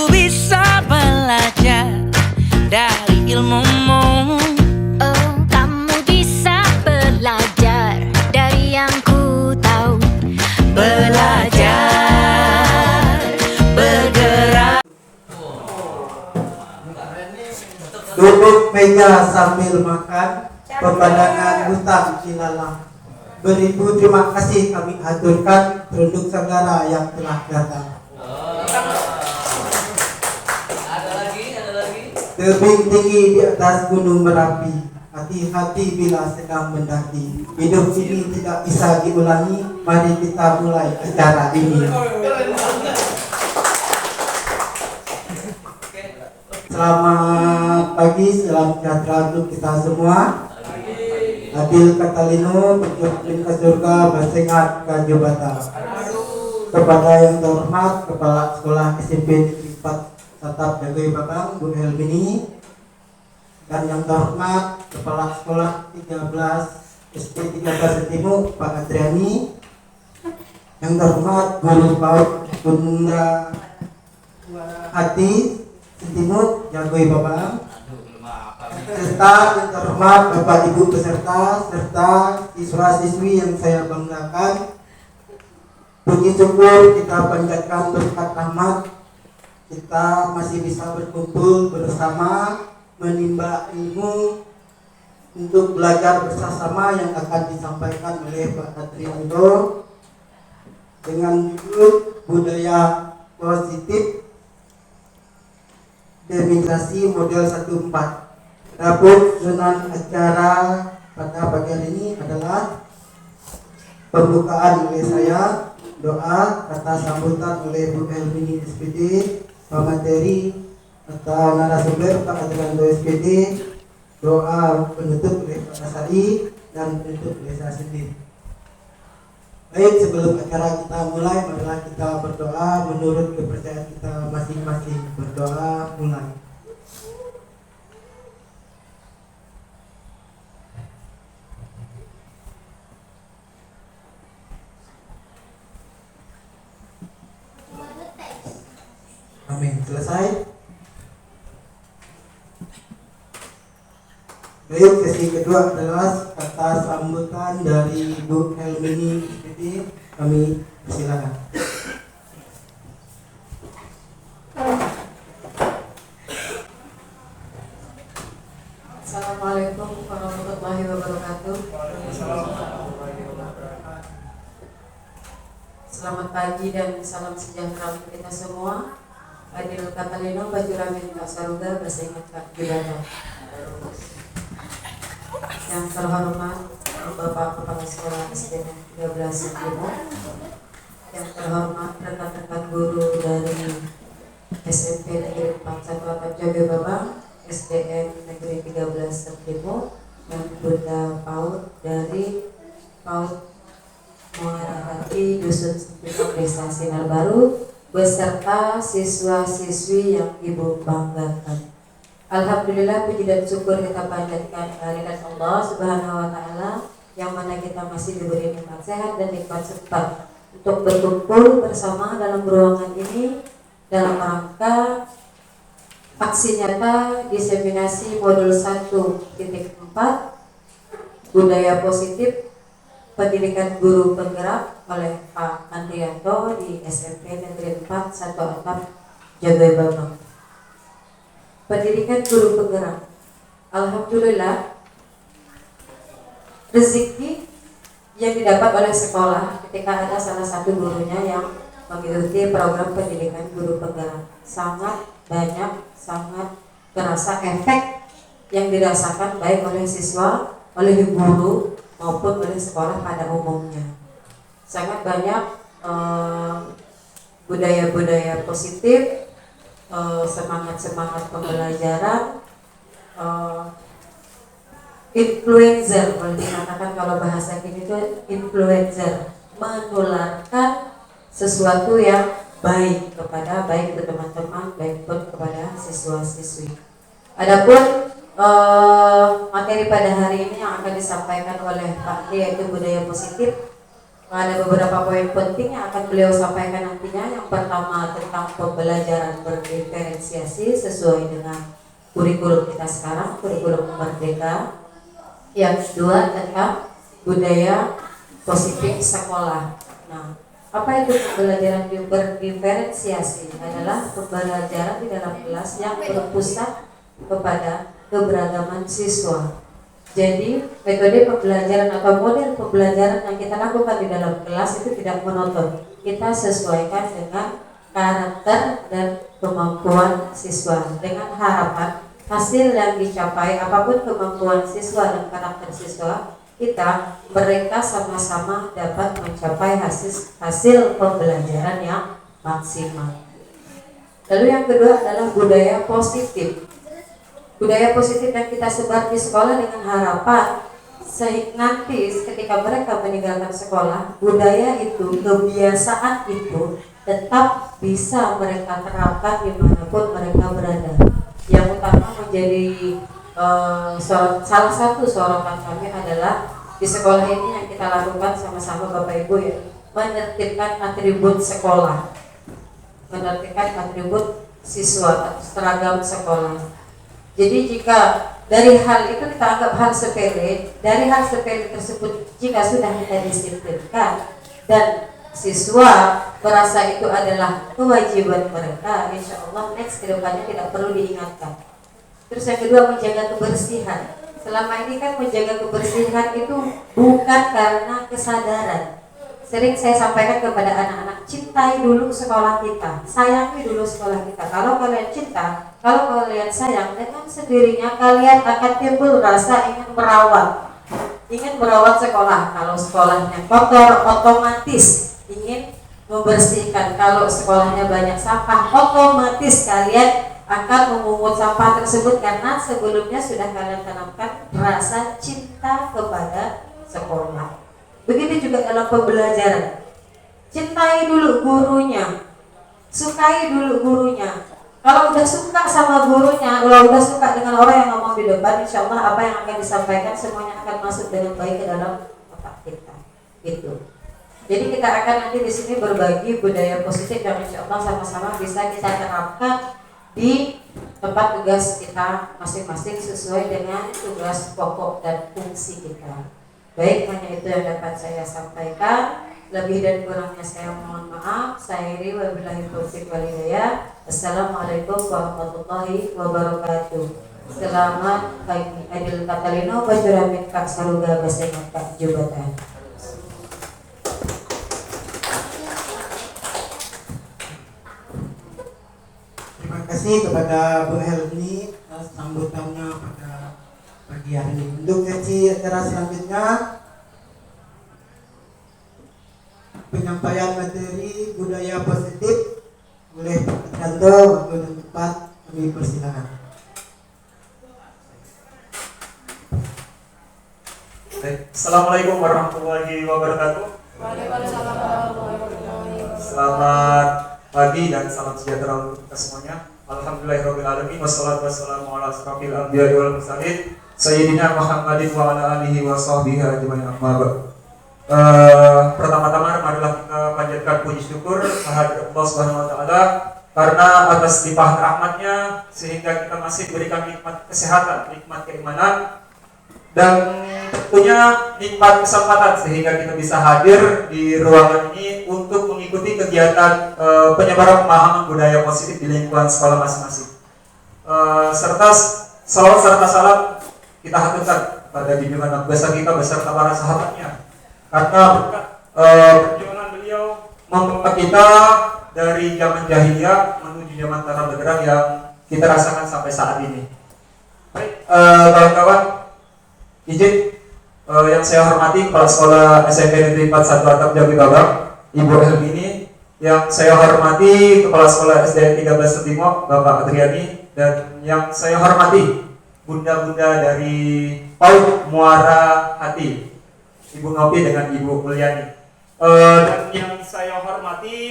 bisa belajar dari ilmumu. Oh, kamu bisa belajar dari yang ku tahu. Belajar, bergerak. Duduk meja sambil makan, pemandangan hutan ilalang. Beribu terima kasih kami aturkan produk saudara yang telah datang. Ada lagi. Tebing tinggi di atas gunung Merapi, hati-hati bila sedang mendaki. Hidup ini tidak bisa diulangi, mari kita mulai acara ini. Selamat pagi, salam sejahtera untuk kita semua. Adil Katalino, berjuang ke surga, bersengat ke jabatan. Kepada yang terhormat Kepala Sekolah SMP Negeri 4 Satap Jagai Babang, Bu Helmini, dan yang terhormat Kepala Sekolah 13 SP 13 Timur Pak Adriani, yang terhormat Guru PAUD Bunda Hati Timur Jagai Babang, serta yang terhormat Bapak Ibu peserta serta siswa-siswi yang saya banggakan. Puji syukur kita panjatkan berkat rahmat, kita masih bisa berkumpul bersama menimba ilmu untuk belajar bersama yang akan disampaikan oleh Pak Adrianto dengan judul budaya positif demonstrasi model 14. Dapur susunan acara pada pagi hari ini adalah pembukaan oleh saya, doa kata sambutan oleh Bu Helmini SPD, pemateri atau narasumber Pak Adrianto SPD, doa penutup oleh Pak Asari, dan penutup oleh saya sendiri. Baik, sebelum acara kita mulai, marilah kita berdoa menurut kepercayaan kita masing-masing. Berdoa mulai. Amin. Selesai. Baik, sesi kedua adalah kata sambutan dari Bu Helmini SPD. Kami persilakan. Assalamualaikum warahmatullahi wabarakatuh. Selamat pagi dan salam sejahtera untuk kita semua. Adil Katalino, Baju Ramin Kak Saruga, bersengat Kak Jubata. Yang terhormat Bapak Kepala Sekolah SD 13 Timur, yang terhormat rekan-rekan guru dari SMP Negeri 4 Satu Atap Jaga Babang, SDN Negeri 13 Timur, dan Bunda PAUD dari PAUD Muara Hati Dusun Sempit Desa Sinar Baru, beserta siswa-siswi yang Ibu banggakan. Alhamdulillah, puji dan syukur kita panjatkan kehadirat Allah Subhanahu wa Ta'ala, yang mana kita masih diberi nikmat sehat dan nikmat sempat untuk berkumpul bersama dalam ruangan ini dalam rangka aksi nyata diseminasi modul 1.4 budaya positif pendidikan guru penggerak oleh Pak Andrianto di SMP Negeri 4 Satu Atap Jagai Babang. Pendidikan guru penggerak, alhamdulillah, rezeki yang didapat oleh sekolah ketika ada salah satu gurunya yang mengikuti program pendidikan guru penggerak. Sangat banyak, sangat terasa efek yang dirasakan baik oleh siswa, oleh guru maupun oleh sekolah pada umumnya. Sangat banyak budaya-budaya positif, semangat-semangat pembelajaran, influencer, boleh dikatakan kalau bahasa kini itu influencer, menularkan sesuatu yang baik kepada baik itu teman-teman, baik pun kepada siswa-siswi. Adapun materi pada hari ini yang akan disampaikan oleh Pak D yaitu budaya positif, Ada beberapa poin penting yang akan beliau sampaikan nantinya. Yang pertama tentang pembelajaran berdiferensiasi sesuai dengan kurikulum kita sekarang, kurikulum Merdeka. Yang kedua tentang budaya positif sekolah. Nah, apa itu pembelajaran berdiferensiasi? Adalah pembelajaran di dalam kelas yang berpusat kepada keberagaman siswa. Jadi metode pembelajaran atau model pembelajaran yang kita lakukan di dalam kelas itu tidak monoton. Kita sesuaikan dengan karakter dan kemampuan siswa dengan harapan hasil yang dicapai apapun kemampuan siswa dan karakter siswa mereka sama-sama dapat mencapai hasil pembelajaran yang maksimal. Lalu yang kedua adalah budaya positif. Budaya positif yang kita sebar di sekolah dengan harapan nanti ketika mereka meninggalkan sekolah, budaya itu, kebiasaan itu tetap bisa mereka terapkan dimanapun mereka berada. Yang utama menjadi salah satu sorotan kami adalah di sekolah ini yang kita lakukan sama-sama Bapak Ibu ya, menertibkan atribut sekolah, menertibkan atribut siswa atau seragam sekolah. Jadi jika dari hal itu kita anggap hal sepele, dari hal sepele tersebut jika sudah kita disiplinkan dan siswa merasa itu adalah kewajiban mereka, insya Allah next kedepannya tidak perlu diingatkan. Terus yang kedua menjaga kebersihan. Selama ini kan menjaga kebersihan itu bukan karena kesadaran. Sering saya sampaikan kepada anak-anak, cintai dulu sekolah kita, sayangi dulu sekolah kita. Kalau kalian cinta, kalau kalian sayang, dengan sendirinya kalian akan timbul rasa ingin merawat sekolah. Kalau sekolahnya kotor, otomatis ingin membersihkan. Kalau sekolahnya banyak sampah, otomatis kalian akan memungut sampah tersebut karena sebelumnya sudah kalian tanamkan rasa cinta kepada sekolah. Begitu juga dalam pembelajaran. Cintai dulu gurunya, sukai dulu gurunya. Kalau udah suka sama gurunya, kalau udah suka dengan orang yang ngomong di depan, insya Allah apa yang akan disampaikan semuanya akan masuk dengan baik ke dalam otak kita. Gitu. Jadi kita akan nanti di sini berbagi budaya positif yang insya Allah sama-sama bisa kita terapkan di tempat tugas kita masing-masing sesuai dengan tugas pokok dan fungsi kita. Baik, hanya itu yang dapat saya sampaikan. Lebih dan kurangnya saya mohon maaf. Saya iri wabillahi taufiq wal hidayah. Assalamualaikum warahmatullahi wabarakatuh. Selamat pagi Adil Katalino Bajuramin Kak Saruga Basengat Kak Jubatan. Terima kasih kepada Bu Helmi atas sambutannya pada pagi hari ini. Untuk sesi acara selanjutnya, penyampaian materi budaya positif oleh Pak Canto. Waktu dan tempat kami persilakan. Assalamualaikum warahmatullahi wabarakatuh. Selamat pagi dan salam sejahtera untuk kita semuanya. Alhamdulillahirrahmanirrahim. Wassalatu wassalamu ala asrofil anbiya'i wal mursalin Sayyidina Muhammadin wa ala alihi wa sahbihi ajma'in amma ba'd. Pertama-tama marilah kita panjatkan puji syukur kehadirat Allah Subhanahu wa taala karena atas limpahan rahmatnya sehingga kita masih diberikan nikmat kesehatan, nikmat keimanan dan tentunya nikmat kesempatan sehingga kita bisa hadir di ruangan ini untuk mengikuti kegiatan penyebaran pemahaman budaya positif di lingkungan sekolah masing-masing. Serta salawat serta salam kita haturkan pada junjungan Nabi besar kita beserta para sahabatnya karena perjuangan beliau membawa kita dari zaman jahiliyah menuju zaman tanah bergerak yang kita rasakan sampai saat ini. Baik, kawan-kawan, izin yang saya hormati Kepala Sekolah SMP Negeri 41 Atap Jambi Babang, Ibu Helmini, yang saya hormati Kepala Sekolah SD 13 Setimo Bapak Adriani, dan yang saya hormati bunda-bunda dari PAUD Muara Hati, Ibu Nopi dengan Ibu Mulyani, dan yang saya hormati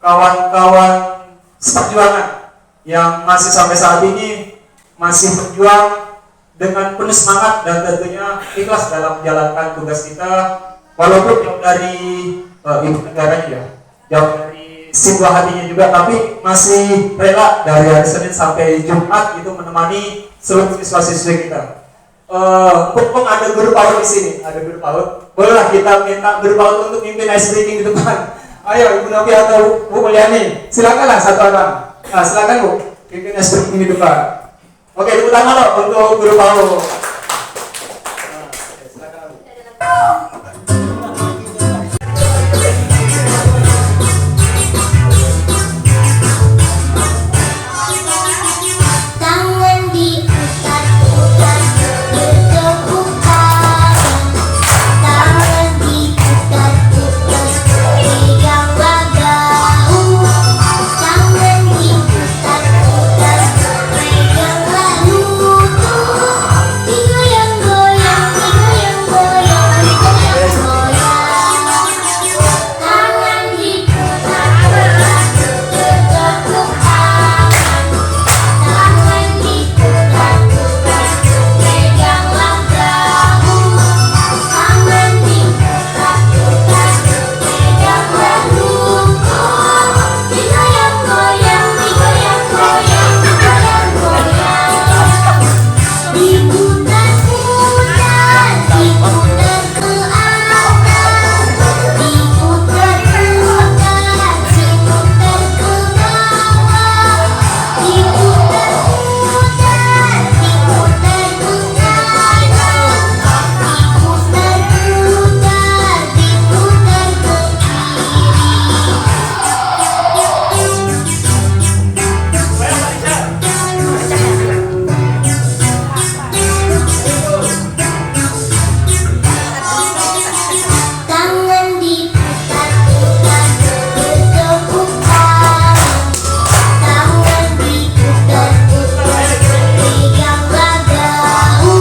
kawan-kawan seperjuangan yang masih sampai saat ini masih berjuang dengan penuh semangat dan tentunya ikhlas dalam menjalankan tugas kita walaupun jauh dari ibu negaranya ya, jauh dari si buah hatinya juga, tapi masih rela dari hari Senin sampai Jumat itu menemani seluruh siswa-siswi kita. Mumpung ada guru PAUD di sini, ada guru PAUD, bolehlah kita minta guru PAUD untuk mimpin ice breaking di depan. Ayo Ibu Novi atau Bu Mulyani, silakanlah satu orang. Nah, silakan Bu, mimpin ice breaking di depan. Oke, tepuk tangan loh untuk guru PAUD. Tangan diputar-putar bertepuk tangan. Tangan diputar-putar pegang bahu. Tangan diputar-putar peganglah lutut. Digoyang-goyang, digoyang-goyang, digoyang-goyang. Tangan diputar-putar bertepuk tangan. Tangan diputar-putar peganglah bahu. Tangan diputar-putar peganglah lutut. Digoyang-goyang, digoyang-goyang, digoyang-goyang. Diputar-putar, diputar ke atas. Diputar-putar, diputar ke bawah. Diputar-putar, diputar ke kanan. Diputar-putar, diputar ke Tangan diputar-putar bertepuk tangan. Tangan diputar-putar peganglah bahu.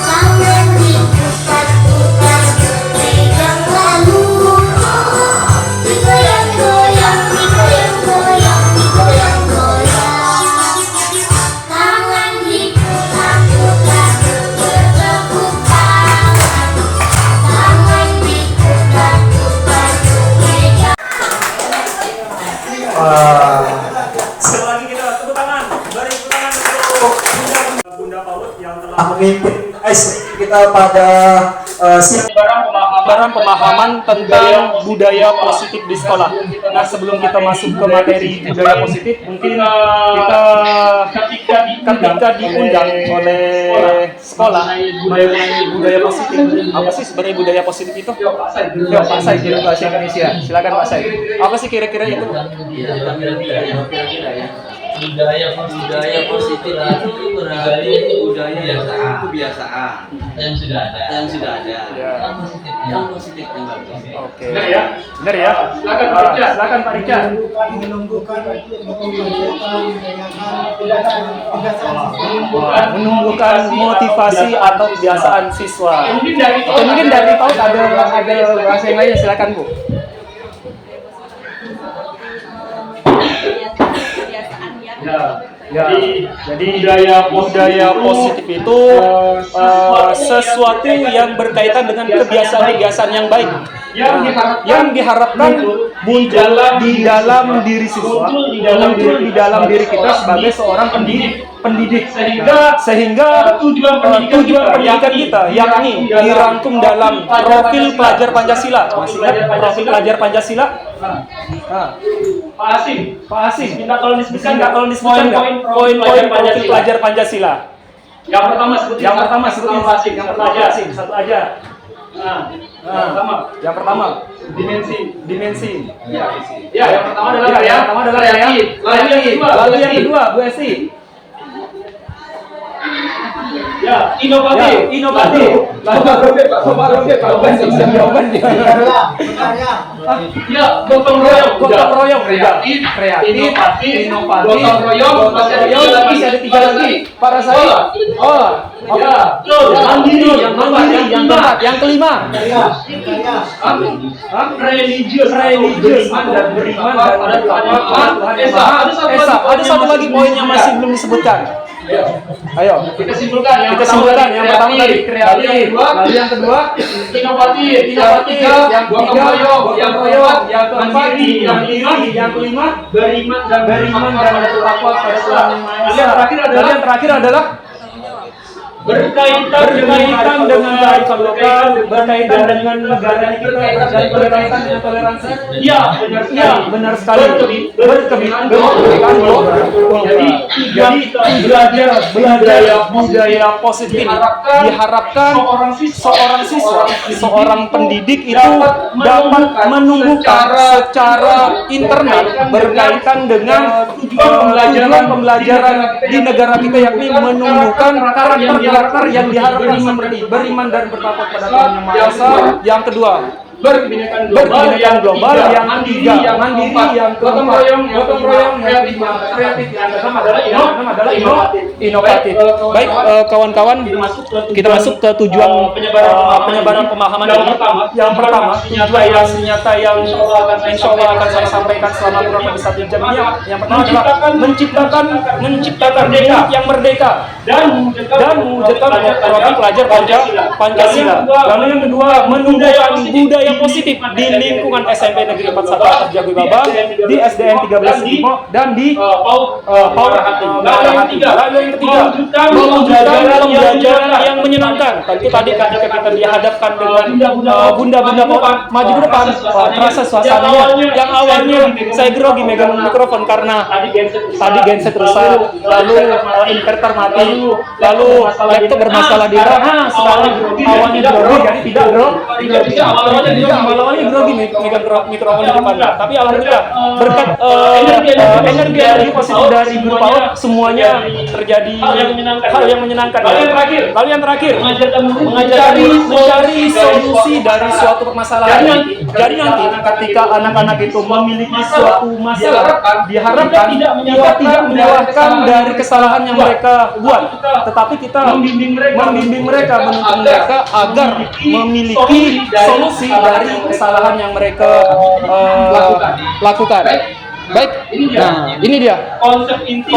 Tangan diputar-putar peganglah lutut. Digoyang-goyang, digoyang-goyang, digoyang-goyang. Tangan diputar-putar bertepuk tangan. Tangan diputar-putar pegang. Sekali lagi kita tepuk tangan, beri tepuk tangan untuk Bunda PAUD yang telah memimpin ice breaking kita pada siang pemahaman tentang budaya positif di sekolah. Nah, sebelum kita masuk ke materi budaya positif, mungkin kita ketika diundang oleh sekolah mengenai budaya positif, apa sih sebenarnya budaya positif itu? Ya, Pak Said dari bahasa Indonesia. Silakan Pak Said. Apa sih kira-kira itu? Budaya positif itu berarti budaya kebiasaan yang sudah ada yang positif yang bagus. Oke. Benar ya. Silakan Pak Richard. Menumbuhkan motivasi atau kebiasaan siswa. Atau mungkin dari PAUD ada bahasa yang lainnya, silakan Bu. Jadi budaya positif itu sesuatu yang berkaitan dengan kebiasaan-kebiasaan yang baik, yang diharapkan muncul di dalam diri siswa, muncul di dalam diri kita sebagai seorang pendidik, sehingga tujuan pendidikan kita yakni dirangkum dalam profil pelajar Pancasila. Masih ingat profil pelajar Pancasila? Pak Asim, minta tolong disebutkan poin-poin profil pelajar Pancasila. Yang pertama sebutin Pak Asim, satu aja. Yang pertama dimensi. Ya, yang pertama adalah lalu yang kedua Bu Esi. Ya, inovatif. Ya, gotong royong. Kreatif, inovatif, gotong royong, masih ada tiga lagi. Para saya. Mandiri, yang keempat, yang kelima. Religius, dan beriman dan esa. Ada satu lagi poin yang masih belum disebutkan. Ayo. Kita simpulkan. Kita simpulkan yang pertama tadi kreatif, lalu yang kedua inovatif, yang ketiga gotong royong, yang keempat yang kelima beriman dan bertakwa pada Tuhan Yang Maha Esa. Lalu yang terakhir adalah berkaitan dengan kearifan lokal, berkaitan dengan negara kita, dan berkaitan dengan toleransi. ya Benar sekali. Berkebinekaan global. Jadi belajar budaya positif diharapkan seorang siswa, seorang pendidik itu dapat menumbuhkan secara internal berkaitan dengan tujuan pembelajaran di negara kita, yakni menumbuhkan karakter yang diharapkan seperti beriman dan bertakwa pada Tuhan Yang Maha Esa. Yang kedua, berkebinekaan global. Yang ketiga, mandiri. Yang gotong keempat, royong. gotong royong. Yang kelima, kreatif. Yang keenam adalah inovatif. Baik, kawan-kawan, kita masuk ke tujuan penyebaran pemahaman ini. Yang pertama, tujuan yang nyata yang insya Allah akan saya sampaikan selama kurang lebih 1 jam ini. Yang pertama adalah menciptakan mulut yang merdeka dan mewujudkan program pelajar Pancasila. Lalu yang kedua, menumbuhkan budaya positif di lingkungan SMP Negeri 41 Jagoi Babang, di SDN 13 Limo, dan di PAUD Marahati. Lalu yang ketiga, mewujudkan pembelajaran yang menyenangkan. Tentu tadi ketika kita dihadapkan dengan bunda-bunda PAUD, maju ke depan, terasa suasananya yang awalnya saya grogi megang mikrofon karena tadi genset rusak, lalu inverter mati, lalu laptop bermasalah di RAM. Sekarang awalnya grogi, jadi tidak awalnya grogi megang mikrofon di depan. Tapi alhamdulillah berkat energi positif dari guru PAUD semuanya terjadi hal yang menyenangkan. Lalu yang terakhir mencari solusi dari suatu permasalahan. Jadi nanti ketika anak-anak itu memiliki suatu masalah, diharapkan kita tidak menyalahkan dari kesalahan yang mereka buat, tetapi kita membimbing mereka, menuntun mereka agar memiliki solusi dari kesalahan yang mereka lakukan. Baik, nah ini dia konsep inti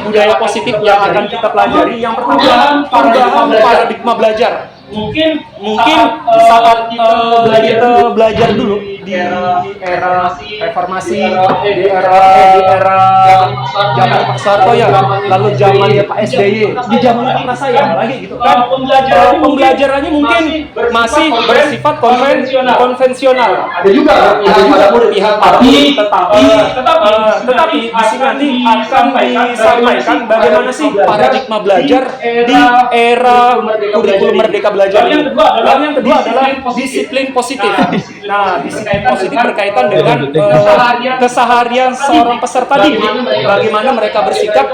budaya positif yang akan kita pelajari. Yang pertama, perubahan paradigma belajar. Mungkin saat kita belajar dulu di era reformasi, di era zaman Pak Soeharto ya, lalu zaman Pak SBY, di zaman Pak Prasetya lagi gitu kan. Pembelajarannya mungkin masih bersifat konvensional. Ada juga pihak tetapi di sini nanti akan disampaikan bagaimana sih paradigma belajar di era kurikulum Merdeka Belajar. Lalu yang kedua adalah disiplin positif. Nah, disiplin positif berkaitan dengan keseharian seorang peserta didik, bagaimana mereka bersikap,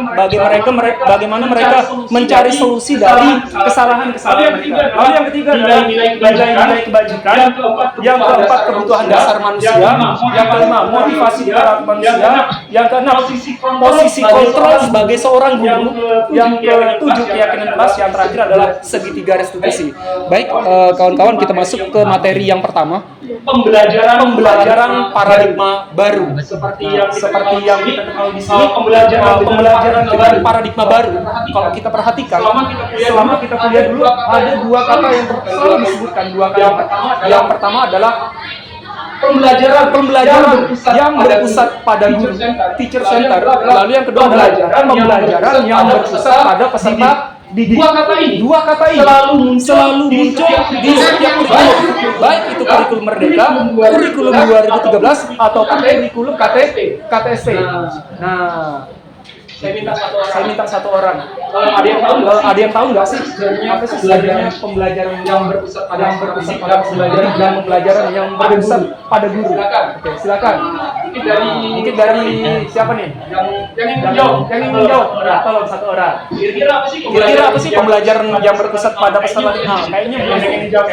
bagaimana mereka mencari solusi dari kesalahan-kesalahan mereka. Lalu yang ketiga adalah nilai kebajikan. Yang keempat, kebutuhan dasar manusia. Yang kelima, motivasi karakter manusia. Yang keenam, posisi kontrol sebagai seorang guru. Yang ketujuh, keyakinan kelas. Yang terakhir adalah segitiga restitusi. Baik, kawan-kawan, kita masuk ke materi yang pertama, pembelajaran paradigma baru. Seperti yang kita kenal di sini, pembelajaran dengan paradigma baru. Kalau kita perhatikan, selama kita kuliah dulu, ada dua kata yang selalu disebutkan. Yang pertama adalah pembelajaran yang berpusat pada guru, teacher center. Lalu yang kedua adalah pembelajaran yang berpusat pada peserta didik. Dua kata ini selalu muncul di setiap kurikulum, baik itu kurikulum Merdeka, kurikulum 2013 atau kurikulum KTSP. Nah, saya minta satu orang. Ada yang tahu nggak sih apa sih sebenarnya pembelajaran yang berpusat pada pembelajaran dan pembelajaran yang berpusat pada guru? Oke, silakan. Mungkin dari siapa nih? Yang ingin menjawab. Nah, tolong satu orang. Kira-kira apa sih pembelajaran yang berpusat pada peserta didik? Nah, kayaknya belum ingin menjawab.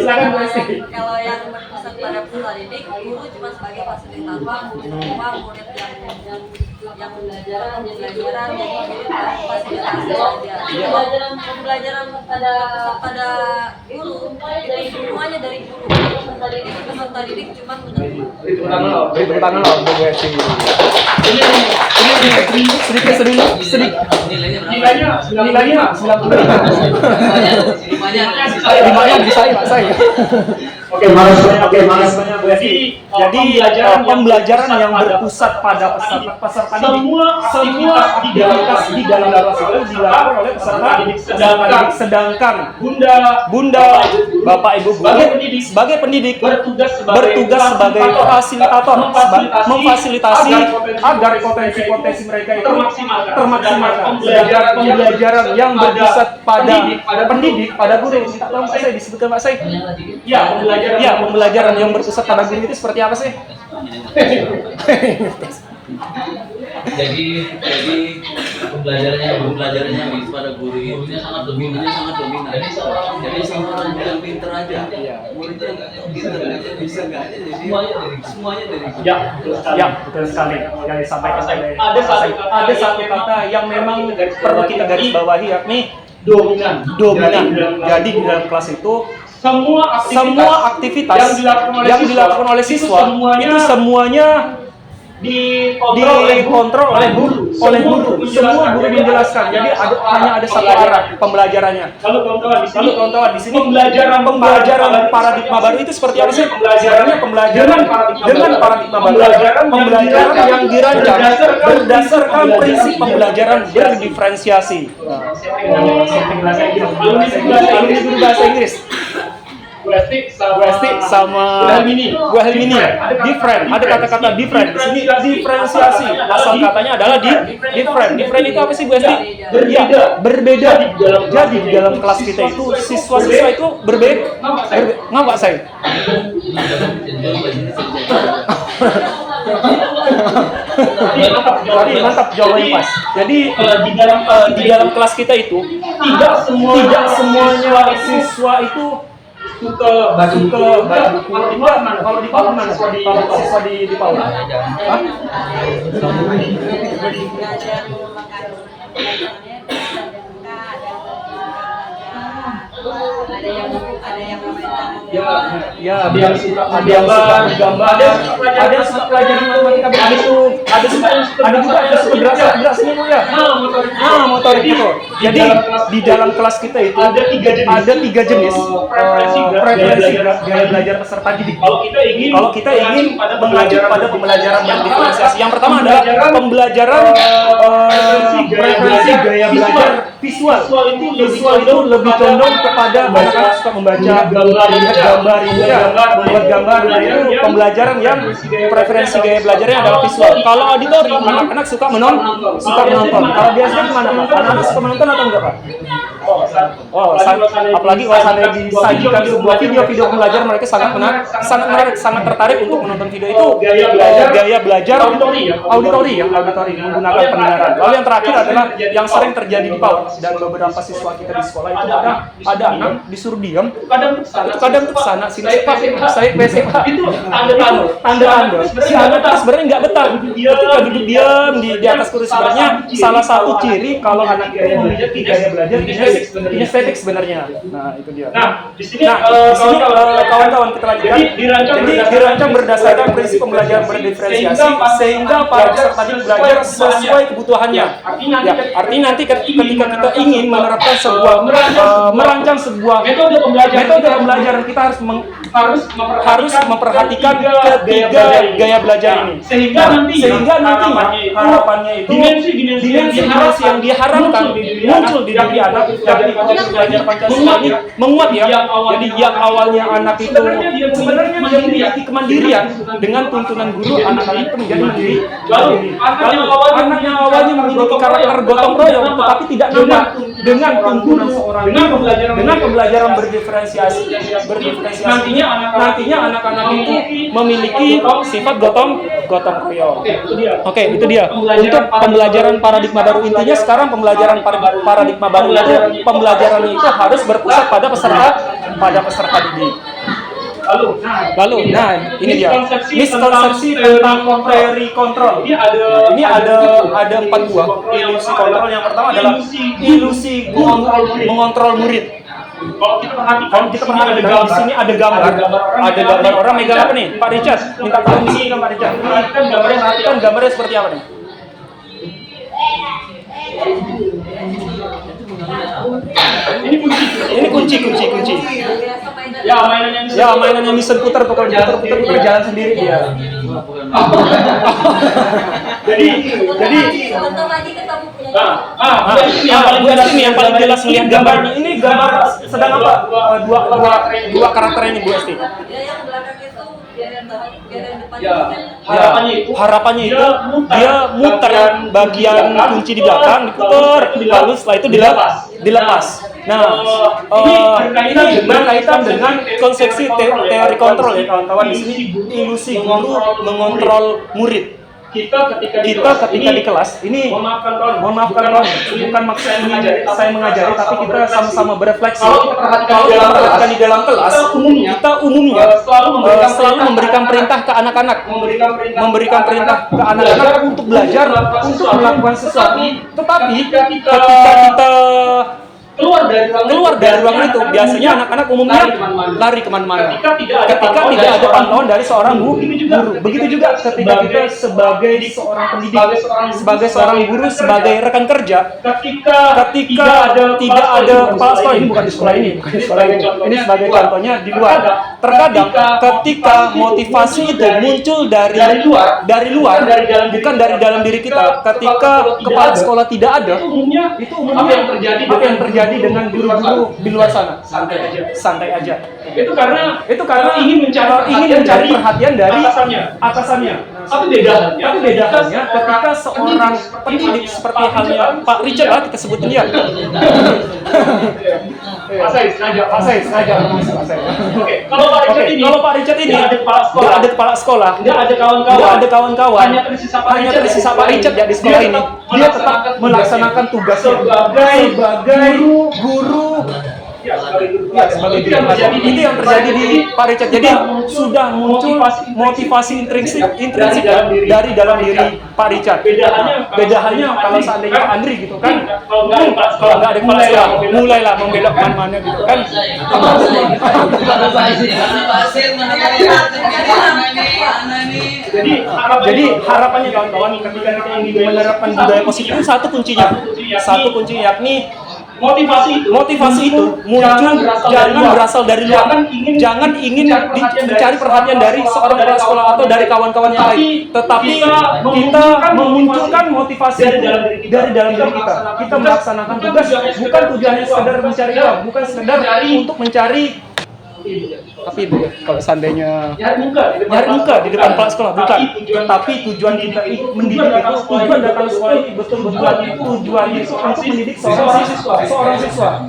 Silakan Lesti. Kalau yang berpusat pada peserta didik, guru cuma sebagai fasilitator, murid yang belajaran jadi fasilitasi saja. Pembelajaran pada guru itu semuanya dari guru. Peserta didik cuma menerima. Beri tepuk tangan loh untuk Lesti. Ini sedikit Nilainya 90. Limanya Limanya bisa Pak saya. Oke, malas banyak. Jadi pembelajaran yang berpusat pada peserta didik. Semua aktivitas di dalam kelas itu dilakukan oleh peserta didik. Sedangkan Bunda, Bapak, Ibu guru sebagai pendidik bertugas sebagai fasilitator, memfasilitasi agar potensi-potensi mereka itu termaksimalkan. Sedangkan pembelajaran yang berpusat pada pendidik, pada guru, minta tolong Pak saya disebutkan Pak saya. Ya, pembelajaran yang berpusat pada guru itu seperti apa sih? jadi pembelajarannya pada guru itu sangat dominan. Jadi sama orang yang pinter aja, muridnya nggak pinter aja bisa nggak aja, jadi semuanya dari guru. Ya, betul sekali yang disampaikan oleh ada satu kata yang memang perlu kita garis bawahi, yakni dominan. Jadi di dalam kelas itu semua aktivitas yang dilakukan oleh siswa itu semuanya dikontrol oleh guru. Semua guru menjelaskan. Jadi hanya ada satu arah pembelajarannya. Kalau kawan-kawan di sini pembelajaran paradigma baru itu seperti apa sih? Pembelajaran dengan paradigma baru. Pembelajaran yang dirancang berdasarkan prinsip pembelajaran berdiferensiasi. Bahasa Inggris. Westik sama Bu Helmini. Different. Ada kata-kata different. Di sini diferensiasi. Asal katanya adalah different. Different itu apa sih Bu Esti? Ya, berbeda. Jadi di dalam kelas kita itu siswa-siswa itu berbeda. Ngapa saya? Mantap jawabannya pas. Jadi di dalam kelas kita itu tidak semuanya siswa itu suka baca buku. Kalau di PAUD mana? Kalau siswa di PAUD? Hah? Ya, ada yang suka gambar, ada yang suka pelajari matematika begitu, ada juga yang suka gerak seni ya. Motorik itu. Jadi di dalam kelas kita itu ada tiga jenis preferensi gaya belajar peserta didik. Kalau kita ingin mengacu pada pembelajaran yang diferensiasi, yang pertama adalah pembelajaran preferensi gaya belajar visual. Visual itu lebih condong kepada anak-anak suka membaca, melihat gambar, membuat gambar. Itu pembelajaran yang preferensi gaya belajarnya adalah visual. Kalau auditori, anak-anak suka menonton. Kalau biasanya gimana Pak? Anak-anak suka menonton atau enggak Pak? Apalagi kalau saya disajikan sebuah video pembelajaran, mereka sangat menarik, sangat tertarik untuk menonton video itu. Gaya belajar auditori menggunakan pendengaran. Lalu yang terakhir adalah yang sering terjadi di PAUD dan beberapa siswa kita di sekolah itu ada anak disuruh diam, kadang ke sana sini Pak, saya Pak, itu tanda. Si anak sebenarnya nggak betah ketika duduk diam di atas kursi. Sebenarnya salah satu ciri kalau anak itu memiliki gaya belajar kinestetik sebenarnya. Nah, itu dia. Di sini kawan-kawan kita lanjutkan. Jadi dirancang berdasarkan prinsip pembelajaran berdiferensiasi sehingga para peserta didik belajar sesuai kebutuhannya. Ya, artinya nanti ketika kita ingin menerapkan merancang sebuah metode pembelajaran, kita harus memperhatikan ketiga gaya belajar ini. Sehingga nantinya harapannya itu dimensi yang diharapkan muncul di diri anak dari belajar Pancasila ini menguat ya. Jadi yang awalnya anak itu sebenarnya memiliki kemandirian, dengan tuntunan guru anak-anak itu menjadi mandiri. Lalu anak yang awalnya memiliki karakter gotong royong tetapi tidak nambah dengan tuntunan seorang dengan pembelajaran berdiferensiasi. Nantinya anak-anak itu memiliki sifat gotong royong. Oke, itu dia. Untuk pembelajaran paradigma baru, intinya sekarang pembelajaran paradigma baru itu pembelajaran itu harus berpusat pada peserta didik. Lalu, ini dia miskonsepsi tentang teori kontrol. Ini ada 4 buah ilusi kontrol. Yang pertama adalah ilusi guru mengontrol murid. Kalau kita perhatikan di sini ada gambar orang megang apa nih? Pak Richard, minta tolong di sini Pak Richard. Perhatikan gambarnya seperti apa nih? Ini kunci. Ya, mainannya bisa. Ya, mainan yang bisa putar tuh, kalau diputar jalan sendiri dia. Jadi Bentar lagi ketemu punya yang paling jelas melihat gambarnya. Ini gambar sedang apa? Dua karakter ini Bu Esti. dia yang belakang itu dia yang depan Ya, itu harapannya itu Dia muter bagian kunci di belakang, diputar, lalu setelah itu dilepas. Nah, ini berkaitan dengan konsepsi teori kontrol ya kawan-kawan. Di sini ilusi guru mengontrol murid. kita ketika di kelas ini, mohon maaf kawan, bukan maksud ini saya mengajari, tapi kita sama-sama berefleksi. Kalau kita perhatikan di dalam kelas, kita umumnya selalu memberikan perintah ke anak-anak, untuk belajar, untuk melakukan sesuatu. Tetapi ketika kita keluar dari ruangan itu, biasanya anak-anak umumnya lari kemana-mana. Ketika tidak ada pantauan dari seorang guru. Begitu juga ketika kita sebagai seorang pendidik, sebagai seorang guru, sebagai rekan kerja, ketika tidak ada kepala sekolah, ini bukan di sekolah ini, ini sebagai contohnya di luar. Terkadang ketika motivasi itu muncul dari luar, bukan dari dalam diri kita. Ketika kepala sekolah tidak ada, itu umumnya apa yang terjadi dengan guru-guru di luar sana? Santai aja. Itu karena ingin mencari perhatian dari atasannya. Tapi bedanya ketika seorang pendidik seperti halnya Pak Richard lah, kita sebutin dia. Sengaja. Oke, kalau Pak Richard ini nggak ada kepala sekolah, nggak ada kawan-kawan, hanya tersisa Pak Richard ya di sekolah ini. Dia tetap melaksanakan tugasnya sebagai guru. Sebagai guru. Itu yang terjadi di Pak Richard. Jadi sudah muncul motivasi intrinsik dari dalam diri Pak Richard. Beda halnya kalau seandainya Pak Andri gitu kan, kalau nggak ada kepala sekolah, mulailah membelok mana gitu kan. Jadi harapannya kawan-kawan, ketika kita ingin menerapkan budaya positif, satu kuncinya yakni motivasi itu muncul jangan berasal dari luar. Jangan ingin mencari perhatian dari seorang kepala sekolah atau dari kawan-kawan yang lain. Tetapi kita memunculkan motivasi dari dalam diri kita. Kita melaksanakan tugas bukan tujuannya sekedar mencari uang, bukan sekedar untuk mencari tapi kalau seandainya nyari muka di depan kepala sekolah, bukan. Tapi tujuan kita mendidik itu, tujuan datang sekolah ini betul-betul tujuan itu untuk mendidik seorang siswa.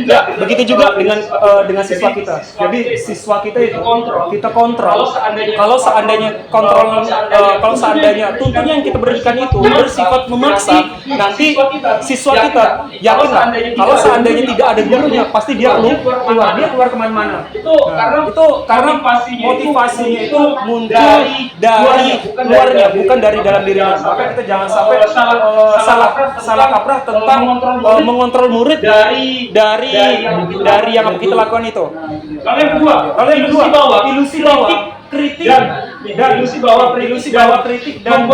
Ya, begitu juga dengan siswa kita. Jadi siswa kita itu kita kontrol. Kalau seandainya tuntunan yang kita berikan itu bersifat memaksa, nanti siswa kita yakinlah kalau seandainya tidak ada gurunya, pasti dia keluar kemana-mana. Itu karena motivasinya itu muncul dari luarnya, bukan dari dalam dirinya. Maka kita jangan sampai salah kaprah tentang mengontrol murid dari yang kita lakukan itu. Lalu yang kedua, ilusi bahwa kritik dan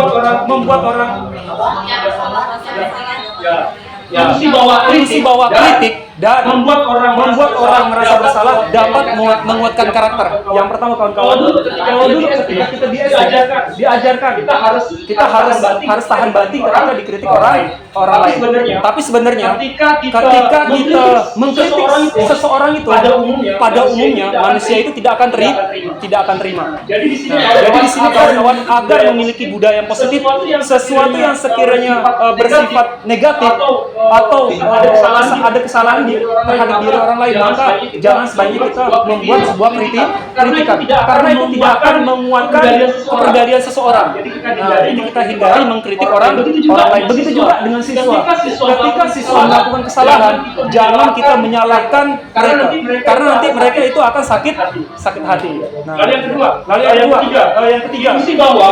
membuat orang ilusi bahwa kritik dan membuat orang merasa bersalah dapat menguatkan karakter. Yang pertama kawan-kawan, kalau dulu ketika kita diajarkan kita harus tahan banting ketika dikritik orang lain. Tapi sebenarnya ketika kita mengkritik seseorang itu, pada umumnya manusia itu tidak akan terima. Jadi di sini kawan-kawan, agar memiliki budaya yang positif, sesuatu yang sekiranya bersifat negatif atau ada kesalahan terhadap diri orang lain, maka jangan sebaiknya kita membuat sebuah kritikan, karena itu tidak akan menguatkan kepribadian seseorang. Jadi kita hindari mengkritik orang lain. Begitu juga dengan siswa. Ketika siswa melakukan kesalahan, jangan kita menyalahkan mereka, karena nanti mereka itu akan sakit hati. Lalu yang ketiga,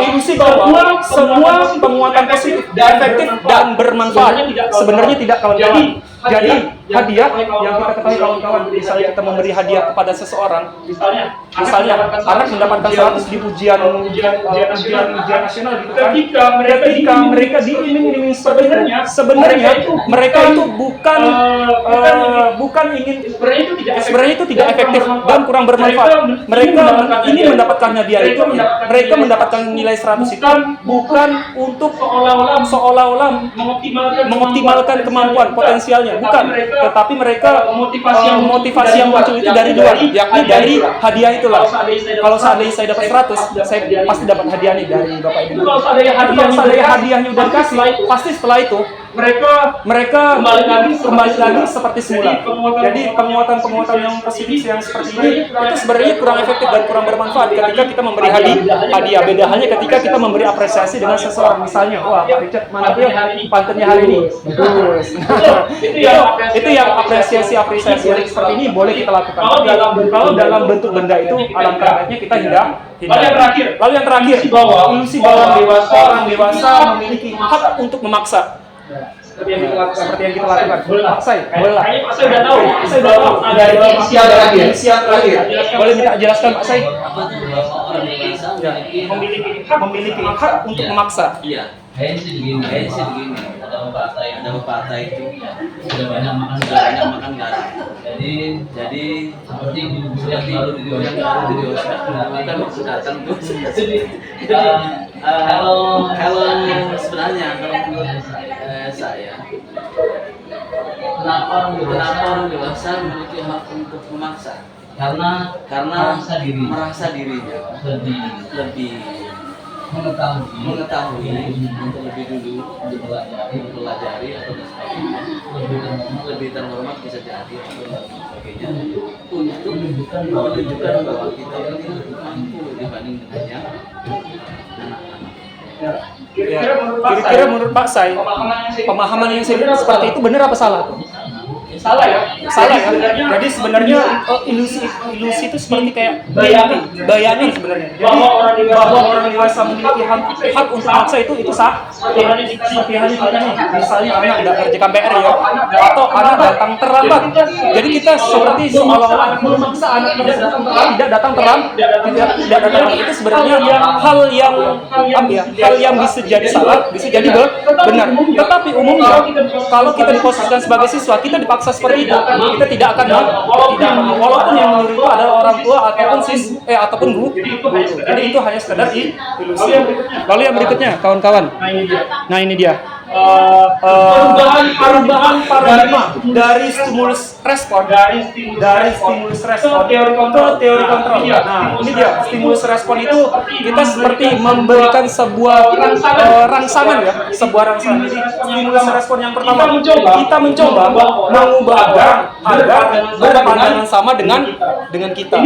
ilusi bahwa semua penguatan positif efektif dan bermanfaat. Sebenarnya tidak, kawan-kawan. Jadi hadiah yang kita ketahui kawan-kawan, misalnya kita memberi hadiah kepada seseorang, misalnya anak mendapatkan 100 di ujian nasional gitu kan. Ketika mereka diiming-iming sebenarnya mereka itu bukan ingin, sebenarnya itu tidak efektif dan kurang bermanfaat. Mereka ingin mendapatkan hadiah itu, mereka mendapatkan nilai 100 itu bukan untuk seolah-olah mengoptimalkan kemampuan potensialnya, bukan, tetapi mereka motivasi yang muncul itu dari luar, yakni dari hadiah itulah. Kalau seandainya saya dapat 100, saya pasti dapat hadiah nih dari Bapak Ibu. Kalau seandainya hadiahnya udah dikasih, pasti setelah itu mereka kembali lagi seperti semula. Jadi penguatan yang positif yang seperti ini itu sebenarnya kurang efektif dan kurang bermanfaat ketika kita memberi hadiah. Beda halnya ketika kita memberi apresiasi dengan seseorang, misalnya, wah Pak Richard mantap ya pantennya hari ini. Itu yang apresiasi yang seperti ini boleh kita lakukan. Kalau dalam bentuk benda itu alangkah baiknya kita hindari. Lalu yang terakhir, ilusi bahwa orang dewasa memiliki hak untuk memaksa. Seperti yang kita lakukan. Pak Say, boleh lah. Pak Say udah tahu. Dari inisial terakhir. Boleh minta jelaskan Pak Say? Memiliki hak untuk memaksa. Iya. Kayaknya sih begini. Ada pepatah itu sudah banyak makan garam. Jadi seperti ibu yang baru di Oscar kita maksud datang tuh. Kalau sebenarnya kalau menurut saya, kenapa orang dewasa memiliki hak untuk memaksa? Karena merasa dirinya lebih mengetahui untuk lebih dulu mempelajari atau lebih terhormat bisa jadi atau sebagainya untuk menunjukkan bahwa kita ini lebih mampu dibanding dengannya Kira-kira menurut Pak Say, pemahaman yang seperti itu benar apa salah? Salah ya. Jadi sebenarnya ilusi itu seperti kayak bayangan sebenarnya. Jadi bahwa orang dewasa memiliki hak untuk memaksa itu sah. Seperti halnya kita nih, misalnya anak tidak kerja KPR ya, atau anak datang terlambat. Jadi kita seperti seolah-olah memaksa anak tidak datang terlambat. Itu sebenarnya hal yang bisa jadi salah, bisa jadi benar. Tetapi umumnya kalau kita diposisikan sebagai siswa, kita dipaksa seperti itu, kita tidak akan walaupun yang menurut itu adalah orang tua ataupun guru. Jadi itu hanya sekedar ilusi. Lalu yang berikutnya, kawan-kawan. Nah ini dia. Perubahan paradigma dari stimulus respon ke teori kontrol. Nah, ini dia stimulus respon itu kita seperti memberikan sebuah rangsangan ya, Jadi stimulus respon yang pertama kita mencoba mengubah orang agar berpandangan sama dengan kita.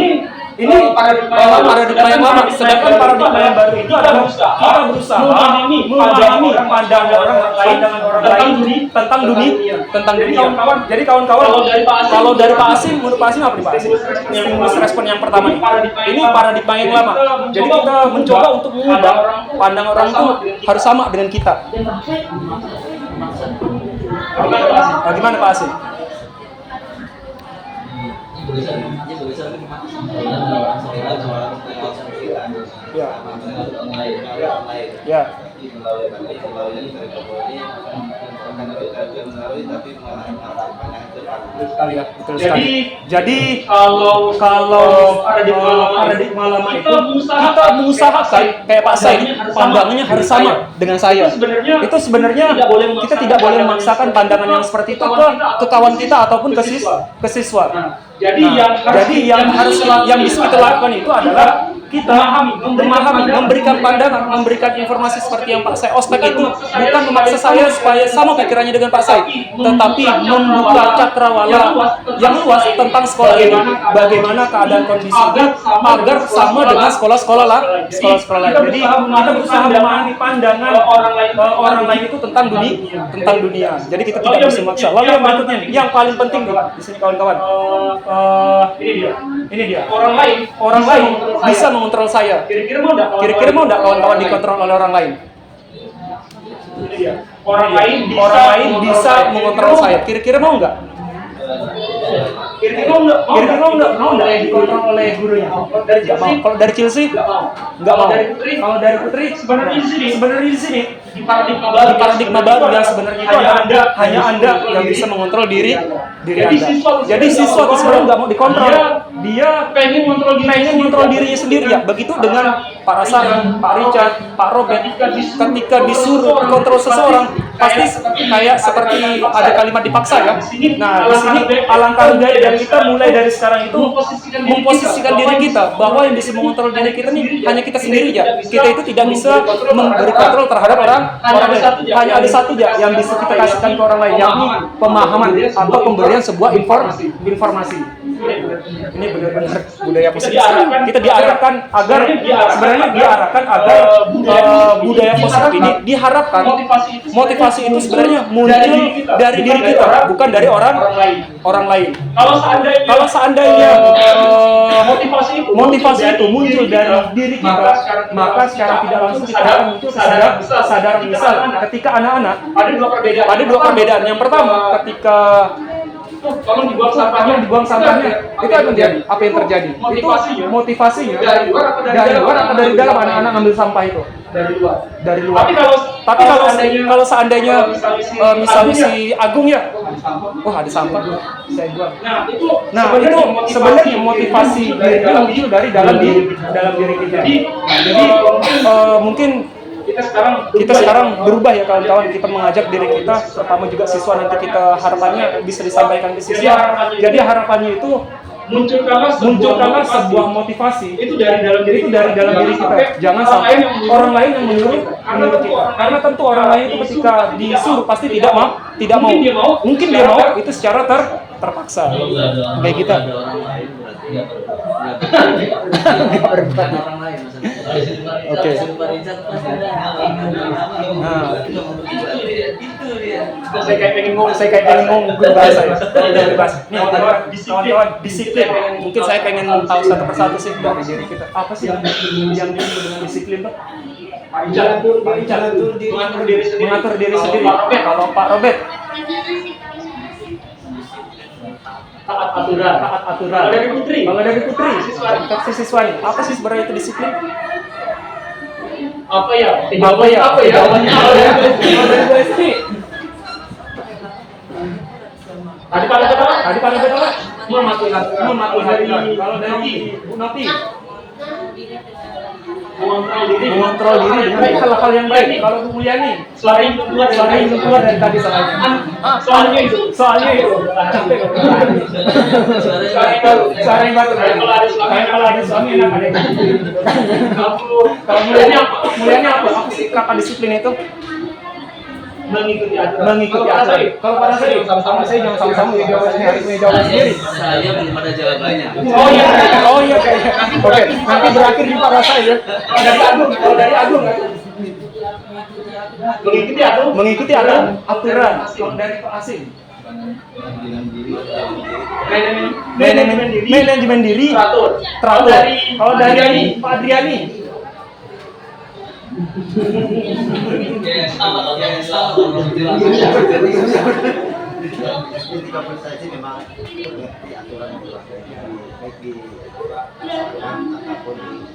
Ini paradigma yang lama, sedangkan paradigma yang baru itu adalah kita berusaha memahami pandangan orang lain tentang dunia. Jadi kawan-kawan, kalau dari Pak Asim, menurut Pak Asim apa nih Pak Asim? Stimulus respon yang pertama ini paradigma yang lama. Jadi kita mencoba untuk mengubah pandangan orang itu harus sama dengan kita. Bagaimana Pak Asim? Jadi kalau paradigma lama itu kita mengusahakan kayak Pak Say, pandangannya harus sama dengan saya. Itu sebenarnya kita tidak boleh memaksakan pandangan yang seperti itu ke kawan kita ataupun ke siswa. Jadi yang bisa kita lakukan itu adalah kita memahami, memberikan pandangan, memberikan informasi seperti yang Pak Say ospek itu bukan memaksa saya supaya sama pikirannya dengan Pak Say, tetapi membuka cakrawala yang luas tentang sekolah ini, bagaimana keadaan kondisi agar sama dengan sekolah-sekolah lain. Jadi kita berusaha memahami pandangan orang lain itu tentang dunia. Jadi kita tidak bisa memaksa. Lalu yang berikutnya, yang paling penting di sini kawan-kawan, ini dia. Orang lain bisa mengontrol saya. Kira-kira mau enggak kawan-kawan dikontrol oleh orang lain? Ini dia. orang lain bisa mengontrol saya. Kira-kira mau nggak? Kira-kira mau nggak dikontrol oleh gurunya? Dari Nggak mau. Chelsea? Kalau dari Chelsea? Nggak mau. Nggak mau. Kalau dari Putri sebenarnya di sini di paradigma baru yang sebenarnya itu hanya anda yang bisa mengontrol diri Jadi anda. siswa Jadi siswa itu sebenarnya nggak mau dikontrol. Dia pengen mengontrol dirinya sendiri ya. Begitu dengan Pak Rasan, Pak Richard, Pak Robert. Ketika disuruh kontrol seseorang, pasti kayak seperti ada kalimat dipaksa ya. Nah, di sini alangkah baik dan kita mulai dari sekarang itu memposisikan diri kita bahwa yang bisa mengontrol diri kita ini hanya kita sendiri ya. Kita itu tidak bisa memberi kontrol terhadap orang lain. Hanya ada satu ya yang bisa kita kasihkan ke orang lain, yakni pemahaman atau pemberian sebuah informasi. Ini benar-benar budaya positif. Kita diarahkan agar sebenarnya budaya positif ini diharapkan motivasi itu sebenarnya muncul dari diri kita, bukan dari orang lain. Kalau seandainya motivasi itu muncul dari diri kita, maka secara tidak langsung kita akan muncul kesadaran. Misal ketika anak-anak ada dua perbedaan. Yang pertama, ketika tolong dibuang sampahnya. itu apa yang terjadi? Itu motivasinya dari luar atau dari dalam anak-anak ngambil sampah itu? Dari luar. Tapi kalau seandainya misalnya si Agung ya, wah ada sampah, saya buang. Nah itu sebenarnya motivasi diri muncul dari dalam diri kita. Jadi mungkin kita sekarang berubah ya kawan-kawan. Kita mengajak diri kita, terutama juga siswa, nanti kita harapannya bisa disampaikan ke siswa. Jadi harapannya itu munculkanlah sebuah motivasi itu dari dalam diri kita. Jangan sampai orang lain yang menyuruh kita. Karena tentu orang lain itu ketika disuruh pasti tidak mau. Mungkin dia mau itu secara terpaksa. Kayak kita. Oke. Saya kayak pengen ngomong bahasa ya. Nih kawan-kawan, disiplin. Mungkin saya pengen tahu satu persatu sih dari diri kita. Apa sih yang disebut dengan disiplin tuh? Mengatur diri sendiri. Kalau Pak Robert, taat aturan. Kalau dari Putri, siswa nih, apa sih sebenarnya itu disiplin? Apa ya? Jawabannya Tadi pada apa? mematuhi. Kalau dari Bu Noti, mengontrol diri dengan hal-hal yang baik. Kalau Bu Mulyani, Suara yang keluar dari tadi soalnya itu. Capek. Suara yang batuk. Kalau ada suami enak ada. Kalau Mulyani apa sih kata disiplin itu? Mengikuti aturan. Kalau pada saya sama-sama, saya jangan sama-sama ya jawabannya, harus punya jawaban sendiri. Saya belum ada jawabannya. Oh iya kayaknya. Oke, nanti berakhir di Pak Rasa ya. Kalau dari Agung. Mengikuti aturan. Kalau dari Pak Asim. Manajemen diri. Teratur. Kalau dari Pak Adriani. Ketika prestasi memang mengerti aturan yang berlaku baik di perusahaan ataupun di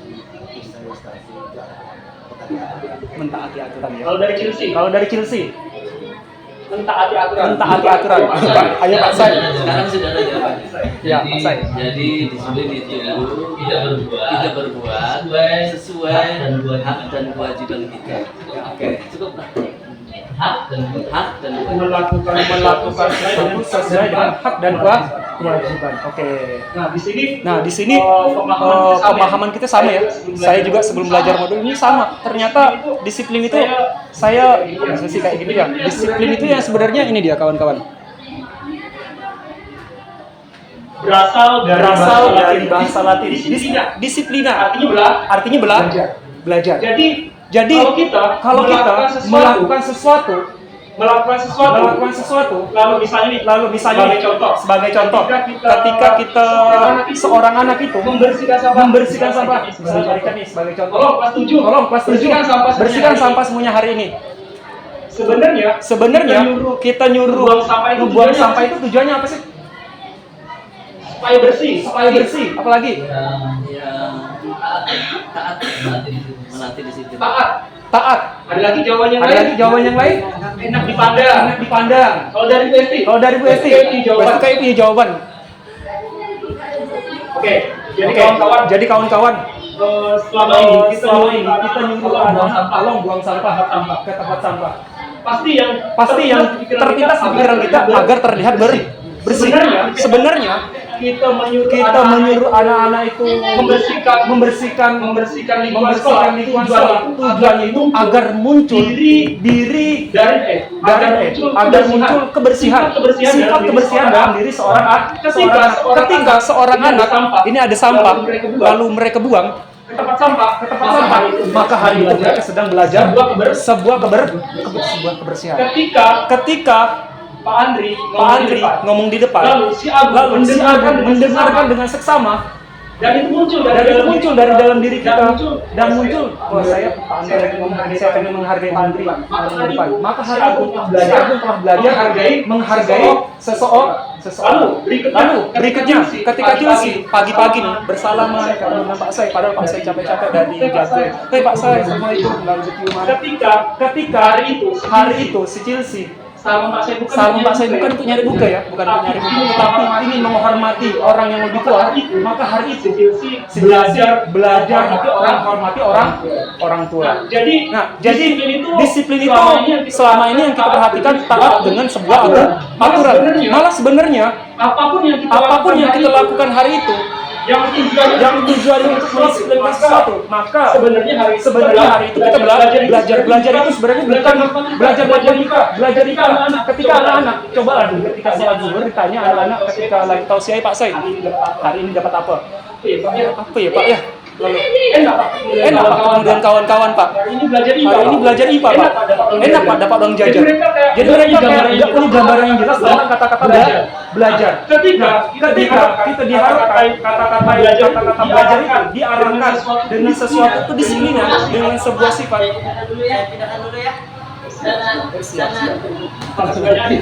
instansi Mentaati aturan ya. Kalau dari Chelsea, mentaati aturan. Ayo Pak Sai. Sekarang sudah ada jawabannya. Ya, Pak Sai. Jadi disiplin itu kita berbuat sesuai hak dan kewajiban kita. Oke, cukup lah. Hak dan Melakukan sesuatu sesuai dengan hak dan kewajiban. Oke. Nah, di sini pemahaman kita sama ya. Saya juga sebelum belajar modul ini sama. Ternyata disiplin itu saya sih kayak gini ya. Disiplin itu yang sebenarnya ini dia kawan-kawan. Berasal dari bahasa Latin. Disiplina. Artinya belajar. Jadi kalau kita melakukan sesuatu, lalu misalnya sebagai contoh, ketika kita seorang anak itu membersihkan sampah, saya berikan nih sebagai contoh. Tolong kelas 7 bersihkan sampah semuanya hari ini. sebenarnya kita nyuruh ngebuang sampah itu tujuannya apa sih? Supaya bersih. Apalagi? Melatih disiplin. Taat. Ada lagi jawaban yang lain? Enak dipandang. Kalau dari Bu Esti. Kayak punya jawaban. Oke. Jadi kawan-kawan, Selama ini kita nyuruh anak tolong buang sampah ke tempat sampah. pasti yang terlintas di pikiran kita agar terlihat bersih. Sebenarnya kita menyuruh anak-anak itu membersihkan lingkungan sekolah. Tujuannya itu agar muncul diri agar muncul kebersihan, sifat kebersihan dalam diri seorang anak. Ketika seorang anak ini ada sampah lalu mereka buang ke tempat sampah, maka hari itu mereka sedang belajar sebuah kebersihan. Ketika Pak Andri ngomong di depan, lalu si Agung mendengarkan dengan seksama, dan itu muncul dari dalam diri kita dan muncul, oh saya Pak Andri ngomong, saya pengen menghargai Pak Andri ngomong di depan. Maka hari itu si Agung telah belajar menghargai seseorang. Lalu berikutnya ketika Chelsea pagi-pagi nih bersalaman dengan Pak Sai, padahal Pak Sai capek-capek dari jatuh. Hei Pak Sai, assalamualaikum, lalu ciuman. Ketika hari itu si Chelsea Salam Pak Sai bukan untuk nyari buka ya, bukan untuk nyari buka, tetapi ingin menghormati orang yang lebih tua. Maka hari itu si belajar itu orang menghormati orang tua. Jadi disiplin itu selama ini yang kita perhatikan taat dengan sebuah aturan. Malah sebenarnya apapun yang kita lakukan hari itu yang tujuannya untuk mendisiplinkan sesuatu, maka sebenarnya hari itu kita belajar itu sebenarnya bukan belajar ibadah. Ketika anak-anak coba ketika sholat zuhur ditanya anak-anak ketika lagi tausiah Pak Sai, hari ini dapat apa ya Pak ya? Lalu enak Pak, kemudian kawan-kawan Pak, hari ini belajar IPA Pak, enak Pak, dapat uang jajan. Jadi mereka nggak punya gambaran yang jelas tentang kata-kata belajar. Ketika kita diharapkan kata-kata belajar itu diarahkan dengan sesuatu kedisiplinan dengan sebuah sifat. Pindahkan dulu ya.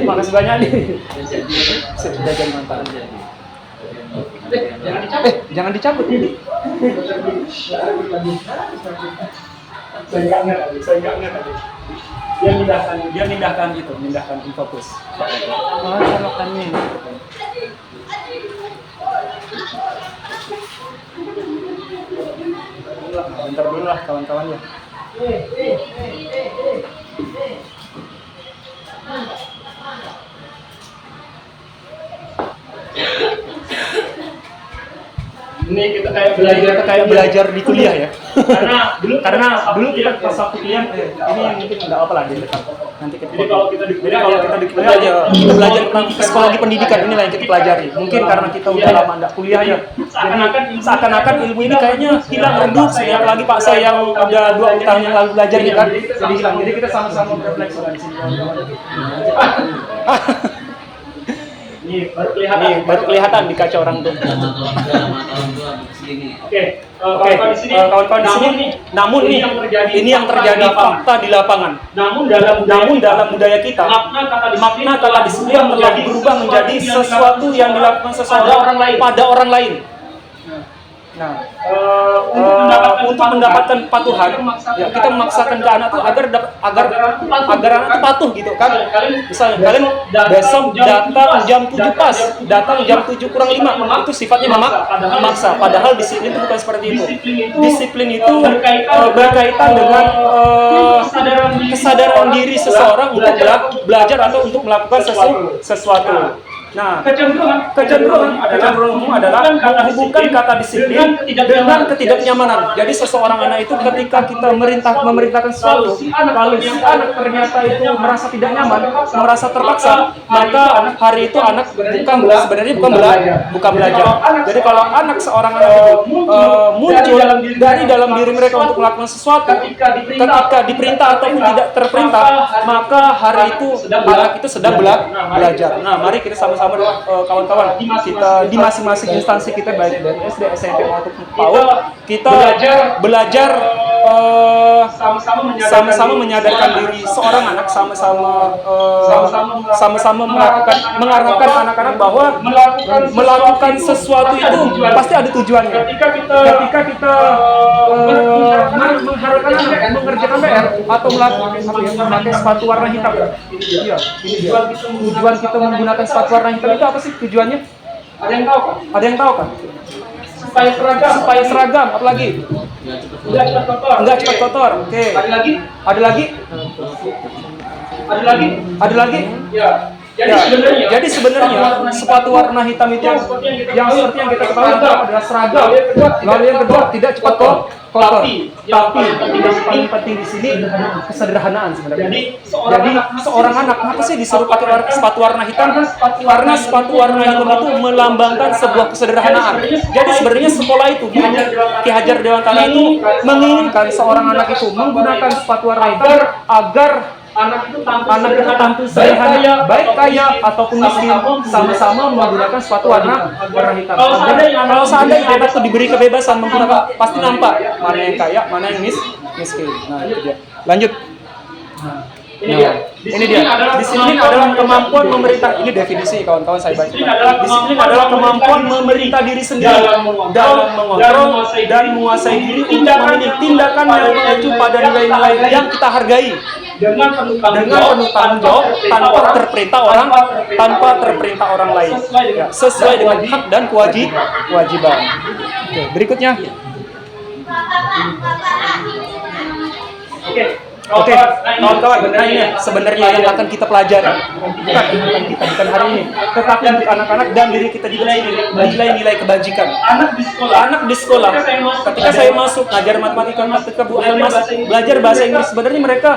Makasih banyak nih. Sudah jadi mantan. Jangan dicabut ini. Saya enggak tadi. Dia mindahkan fokus. Colokannya. Bentar dulu lah kawan-kawan ya. Ini kita kayak belajar di kuliah ya. Karena dulu kita pas waktu kuliah ini mungkin nggak apa lah di depan. Nanti kita Jadi kalau kita di kuliah ya kita belajar tentang psikologi pendidikan, inilah yang kita pelajari. Mungkin karena kita udah lama nggak kuliah ya. Jadi seakan-akan ilmu ini kayaknya hilang redup. Apalagi Pak saya yang udah 20 tahun yang lalu belajar ya kan. Jadi hilang. Jadi kita sama-sama berefleksi di sini. Ini baru kelihatan di kaca orang tua. Oke, kawan-kawan di sini. Namun ini yang terjadi fakta di lapangan. Namun dalam budaya kita, makna kata disiplin telah berubah menjadi sesuatu yang dilakukan seseorang pada orang lain. Nah, untuk mendapatkan kepatuhan, ya kita memaksakan ke anak tuh agar anak tuh patuh gitu kan. Misalnya kalian besok datang jam 7 pas, datang jam 7 kurang 5, itu sifatnya memaksa. Padahal disiplin itu bukan seperti itu. Disiplin itu berkaitan dengan kesadaran diri seseorang untuk belajar atau untuk melakukan sesuatu. Nah, kecenderungan umum adalah menghubungkan kata disiplin dengan ketidaknyamanan. Jadi seseorang anak itu ketika kita memerintahkan sesuatu, lalu si anak ternyata itu merasa tidak nyaman, merasa terpaksa, maka hari itu anak bukan belajar. Jadi kalau seorang anak itu muncul dari dalam diri mereka untuk melakukan sesuatu, ketika diperintah ataupun tidak terperintah, maka hari itu anak itu sedang belajar. Nah, mari kita sama-sama kawan-kawan kita di masing-masing instansi kita baik dari SD, SMP maupun PAUD kita belajar sama-sama menyadarkan diri seorang anak, sama-sama mengarahkan anak-anak bahwa melakukan sesuatu itu pasti ada tujuannya. Ketika kita mengharapkan anak mengerjakan PR atau memakai sepatu warna hitam, iya, ini dia. Tujuan kita menggunakan sepatu warna hitam itu apa sih tujuannya? Ada yang tahu kan? Supaya seragam, apalagi? Enggak cepat kotor. Oke. Ada lagi? Ya. Jadi sebenarnya sepatu warna hitam itu yang seperti yang kita ketahui adalah seragam. Lalu yang kedua tidak cepat kotor. Tapi yang paling penting di sini kesederhanaan sebenarnya. Jadi seorang anak kenapa sih disuruh pakai sepatu warna hitam? Karena sepatu warna hitam itu melambangkan sebuah kesederhanaan. Jadi sebenarnya sekolah itu, Ki Hajar Dewantara itu menginginkan seorang anak itu menggunakan sepatu warna hitam agar anak itu tampil sederhana, baik kaya ataupun miskin, sama-sama menggunakan sepatu warna hitam. Kalau seandainya anak itu diberi kebebasan menggunakan, pasti nampak mana yang kaya, mana yang miskin. Nah, itu dia. Lanjut. Ini dia. Disiplin adalah kemampuan memerintah. Ini definisi kawan-kawan saya baca. Disiplin adalah kemampuan memerintah diri sendiri dalam mengontrol dan menguasai diri untuk memilih tindakan yang mengacu pada nilai-nilai yang kita hargai. Dengan penuh tanggung jawab tanpa terperintah orang lain, ya, sesuai dengan hak dan kewajiban. Oke, berikutnya. Oke, kawan-kawan, nah ini sebenarnya yang akan kita pelajari, bukan hari ini, tetapi untuk anak-anak dan diri kita juga sendiri, nilai-nilai kebajikan. Anak di sekolah, ketika saya masuk ngajar matematika, ketika Bu El masuk belajar bahasa Inggris, sebenarnya mereka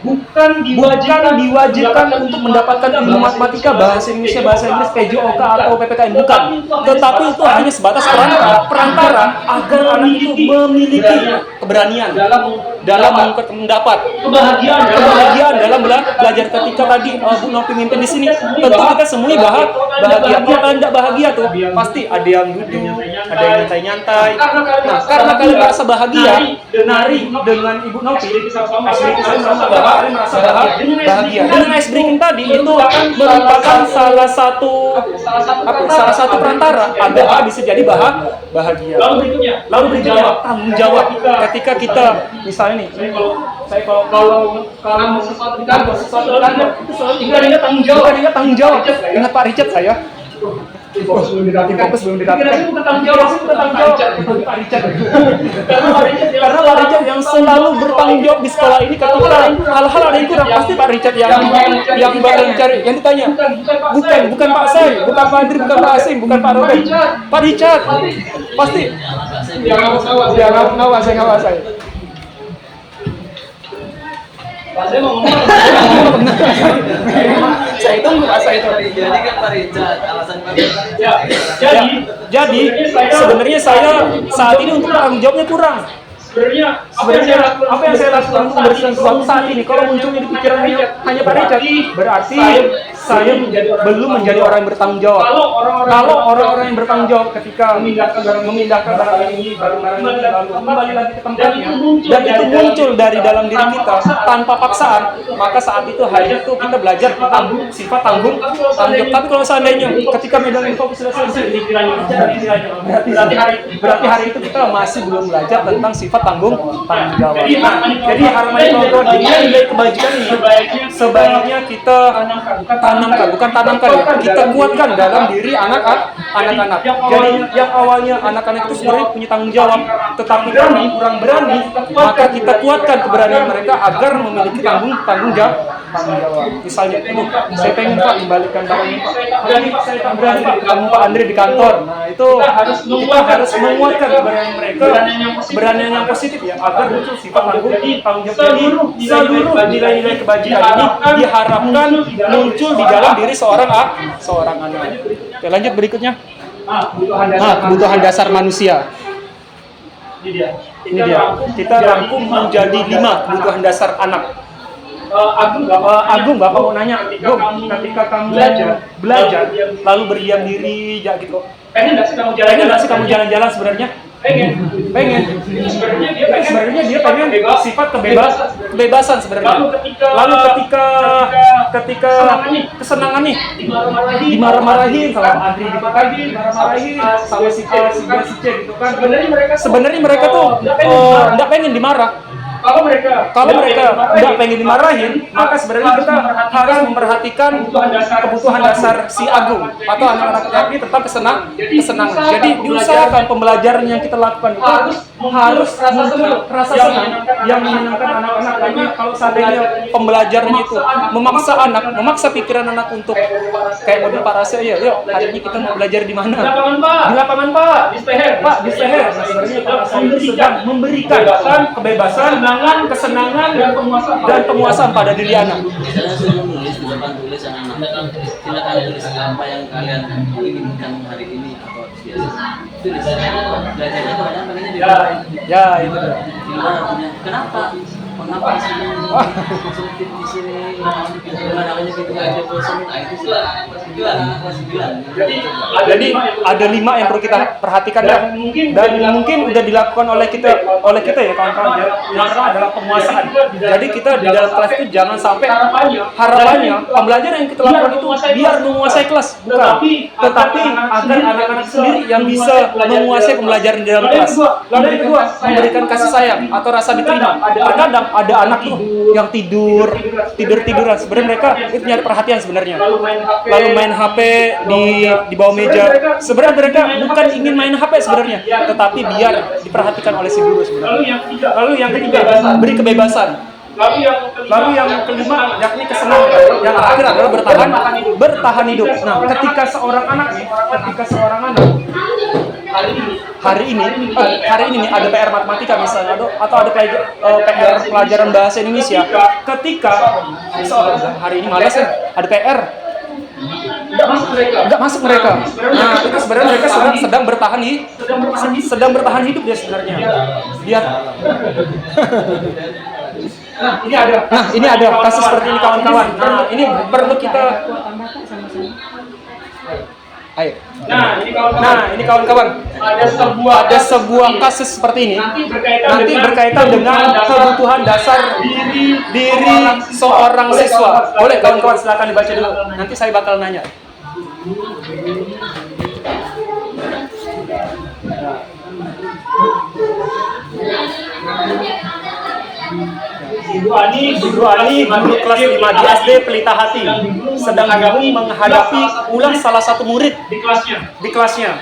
bukan diwajibkan untuk mendapatkan ilmu matematika, bahasa Inggris, PJOK atau PPKN, bukan. Tetapi itu hanya sebatas perantara agar anak itu memiliki keberanian dalam mengungkapkan pendapat, kebahagiaan dalam belajar. Ketika tadi Bu Novi mimpin di sini, tentu kita semua bahagia. Kalau tidak bahagia tuh pasti ada yang duduk, ada yang nyantai-nyantai. Nah, karena kalian merasa bahagia, nari dengan Ibu Novi, kalian merasa bahagia. Dengan ice breaking tadi itu merupakan salah satu perantara agar bisa jadi bahagia. Lalu berikutnya tanggung jawab. Ketika kita misalnya nih, saya kalau sesuatu di kantor itu selalu ingat tanggung jawab. Ingat Pak Richard saya. Fokus belum didapatkan. Bukan tanggung jawab Pak Richard. Karena Pak Richard yang selalu bertanggung jawab di sekolah ini. Ketika hal-hal ada yang kurang, pasti Pak Richard yang bakal cari, yang ditanya. Bukan Pak Sai, bukan Pak Andri, bukan Pak Asing, bukan Pak Robert. Pak Richard pasti. Dia ngawas saya. Saya mau ngomong. Saya tunggu Pak Sai itu. Jadi kan Pak Richard, alasan Pak Richard. Jadi sebenarnya saya saat ini untuk tanggung jawabnya kurang. Sebenarnya apa yang saya lakukan untuk membersihkan sesuatu saat ini, kalau munculnya di pikiran hanya Pak Richard, berarti saya belum menjadi orang yang bertanggung jawab. Kalau orang-orang yang bertanggung jawab ketika memindahkan barang ini, barang-barang ini, lalu kembali lagi ke tempatnya, dan itu muncul dari dalam diri kita tanpa paksaan, maka saat itu hari itu kita belajar tentang sifat tanggung jawab. Tapi kalau seandainya ketika medan info sudah selesai, berarti hari itu kita masih belum belajar tentang sifat tanggung jawab. Nah, jadi harapan kawan-kawan, nilai kebajikan ini sebaiknya kita tanamkan, kita kuatkan dalam diri anak-anak. Jadi yang awalnya anak-anak itu sebenarnya punya tanggung jawab, tetapi kurang berani, maka kita kuatkan keberanian mereka agar memiliki tanggung jawab. Misalnya, saya pengen Pak kembalikan barang ini Pak. Berani Pak, saya tak berani Pak ketemu Pak Andri di kantor. Nah itu kita harus menguatkan keberanian mereka, keberanian yang positif ya, agar muncul sifat tanggung jawab. Jadi seluruh nilai-nilai kebajikan ini diharapkan muncul di dalam diri seorang anak. Oke, lanjut berikutnya. Kebutuhan dasar manusia. Ini dia. Kita rangkum menjadi 5 kebutuhan dasar anak. Agung, Bapak mau nanya, Gum, ketika kamu belajar lalu berdiam diri, ya gitu. Pengen nggak sih kamu jalan-jalan sebenarnya? pengen. Sebenarnya dia pengen sifat kebebasan sebenarnya. Lalu ketika kesenangan nih dimarah-marahin sama Adri gitu kan, dimarah-marahin sama si A, si B, si C gitu kan. Sebenarnya mereka tuh nggak pengen dimarah. Kalau mereka nggak pengen dimarahin, maka sebenarnya kita harus memperhatikan kebutuhan dasar si Agung atau anak-anak ini tentang kesenangan. Jadi diusahakan pembelajaran yang kita lakukan itu harus muncul rasa senang yang menyenangkan anak-anak. Karena kalau seandainya pembelajarannya itu memaksa pikiran anak untuk kayak model parase, ya, yuk hari ini kita mau belajar di mana? Di lapangan Pak, di Steher. Nah, sebenarnya parase itu sedang memberikan kebebasan, kesenangan dan penguasaan pada diri anak. Saya suruh nulis di depan tulis anak-anak, silakan tulis apa yang kalian inginkan hari ini atau biasa. Tulis. Belajarnya kebanyakan pengennya di luar. Ya, itu dah. Di luar punya. Kenapa di sini sempit di sini pemandangannya gitu aja bosan. Nah itu sih itu anak kelas 9. Jadi ada 5 yang perlu kita perhatikan dan mungkin udah dilakukan oleh kita ya kawan-kawan. Yang pertama adalah penguasaan. Jadi kita di dalam kelas itu jangan sampai harapannya pembelajaran yang kita lakukan itu biar menguasai kelas, bukan, tetapi agar anak-anak sendiri yang bisa menguasai pembelajaran di dalam kelas. Lalu yang kedua, memberikan kasih sayang atau rasa diterima. Terkadang ada anak tuh yang tiduran. Sebenarnya mereka itu nyari perhatian sebenarnya. Lalu main HP di bawah meja. Sebenarnya mereka bukan ingin main HP sebenarnya, tetapi biar diperhatikan oleh si guru sebenarnya. Lalu yang ketiga, beri kebebasan. Lalu yang kelima, yakni kesenangan. Yang terakhir adalah bertahan hidup. Nah, ketika seorang anak hari ini nih ada PR matematika misalnya atau ada PR pelajaran bahasa Indonesia. Ketika seorang hari ini malas ya, ada PR nggak masuk mereka. Nah, itu sebenarnya mereka sedang bertahan hidup dia sebenarnya. Nah, ini ada kasus seperti ini kawan-kawan. Nah, ini perlu kita ayo. Nah, ini kawan-kawan. Ada sebuah kasus seperti ini. Nanti berkaitan dengan kebutuhan dasar diri seorang siswa. Boleh kawan-kawan silakan dibaca dulu. Nanti saya bakal nanya. Ibu Ani, guru kelas 5 di SD Pelita Hati, sedang bingung menghadapi ulah salah satu murid di kelasnya.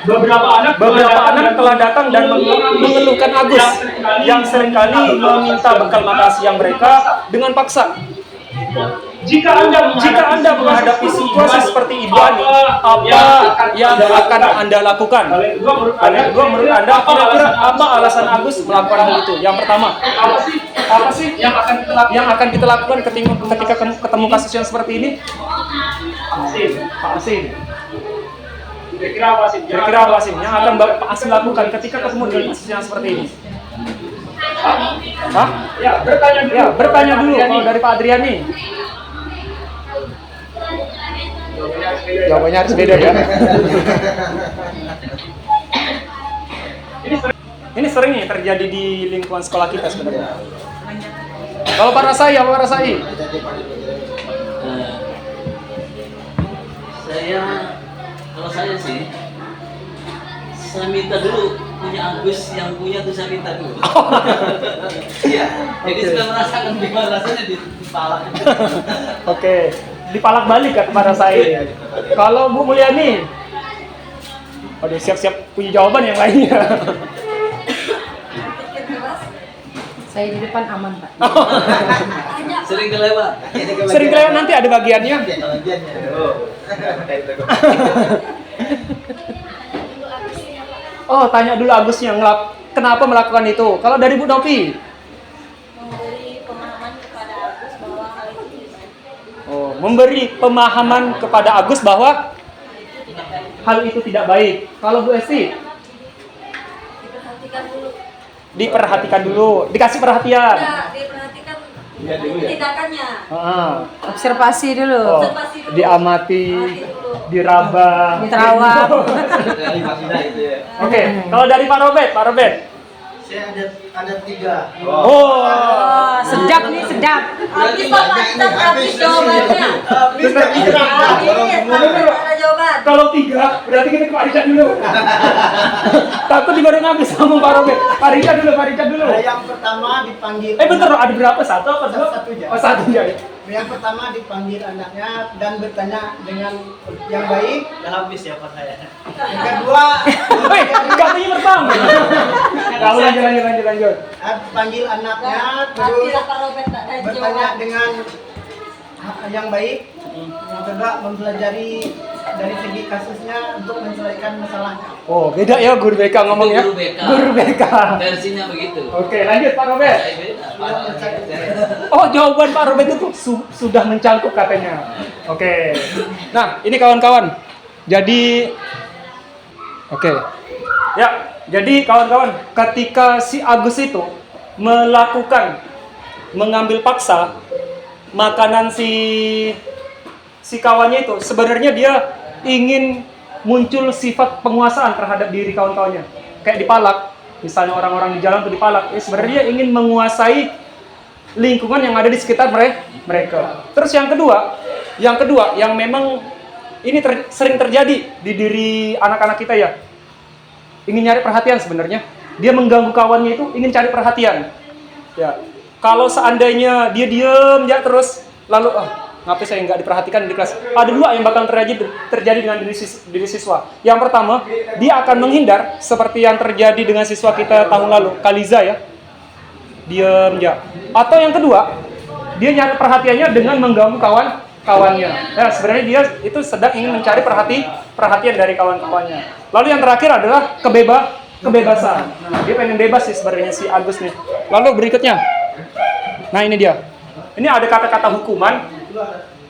Beberapa anak telah datang dan mengeluhkan Agus yang seringkali meminta bekal makan siang mereka dengan paksa. Jika Anda menghadapi situasi seperti Ibu Ani, apa yang akan Anda lakukan? Menurut Anda, kira-kira apa alasan Agus melakukan hal itu? Yang pertama, apa sih yang akan kita lakukan ketika ketemu kasus yang seperti ini? Pak Asin. Kira-kira apa sih yang akan Pak Asin lakukan ketika ketemu dengan kasus yang seperti ini? Hah? Ya, bertanya dulu kalau dari Pak Adrian nih. Jawabannya harus beda ya. Ini sering nih terjadi di lingkungan sekolah kita sebenarnya. Kalau Pak Rasai, apa Pak Rasai? Kalau saya sih, saya minta dulu punya Agus yang punya tuh saya minta dulu. Iya. Jadi sudah merasakan gimana rasanya dipalak. Oke. Dipalak balik ya kepada saya. Kalau Bu Mulyani, waduh siap-siap punya jawaban yang lainnya. Saya di depan aman, Pak. Sering kelewat. Nanti ada bagiannya. Oh, tanya dulu Agusnya kenapa melakukan itu. Kalau dari Bu Novi? Memberi pemahaman kepada Agus bahwa hal itu tidak baik. Kalau Bu Esti? Diperhatikan dulu. Dikasih perhatian. Ya, diperhatikan tindakannya. Observasi dulu. Diamati. diraba. Di Terawang. Oke, kalau dari Pak Robert. Saya ada 3. Oh, Oh, sedap nih, sedap. Habis jawabannya. Habis tapi Ada jawaban. kalau 3 berarti kita ke Pak Richard dulu. Takut baru ngabis sama Pak Robert. Pak Richard dulu. Yang pertama dipanggil. Bentar, ada berapa? 1 apa 2? Satu aja. Oh, 1 ya. Yang pertama dipanggil anaknya dan bertanya dengan yang baik. Udah habis ya Pak saya. Yang kedua, Hei, katanya pertama. Kalau lanjut. panggil anaknya Tapi terus Pak Robert tak ada bertanya jawaban. dengan yang baik. Yang kedua mempelajari dari segi kasusnya untuk menyelesaikan masalahnya. Oh, beda ya guru BK ngomong ya. Guru BK. Guru BK. Versinya begitu. Oke, lanjut Pak Robert. Oh, jawaban Pak Robert itu sudah mencangkuk katanya. Oke. Nah, ini kawan-kawan. Jadi oke. Ya, jadi kawan-kawan, ketika si Agus itu mengambil paksa makanan si kawannya itu, sebenarnya dia ingin muncul sifat penguasaan terhadap diri kawan-kawannya. Kayak dipalak, misalnya orang-orang di jalan tuh dipalak. Sebenarnya dia ingin menguasai lingkungan yang ada di sekitar mereka. Terus yang kedua yang memang ini sering terjadi di diri anak-anak kita ya. Ingin nyari perhatian sebenarnya. Dia mengganggu kawannya itu ingin cari perhatian. Ya. Kalau seandainya dia diem ya terus lalu ngapain saya nggak diperhatikan di kelas? Ada 2 yang bakal terjadi dengan diri siswa. Yang pertama, dia akan menghindar seperti yang terjadi dengan siswa kita tahun lalu, Kaliza ya. Diem ya. Atau yang kedua, dia nyari perhatiannya dengan mengganggu kawannya. Ya, sebenarnya dia itu sedang ingin mencari perhatian dari kawan-kawannya. Lalu yang terakhir adalah kebebasan. Nah, dia pengen bebas sih sebenarnya si Agus nih. Lalu berikutnya. Nah, ini dia. Ini ada kata-kata hukuman,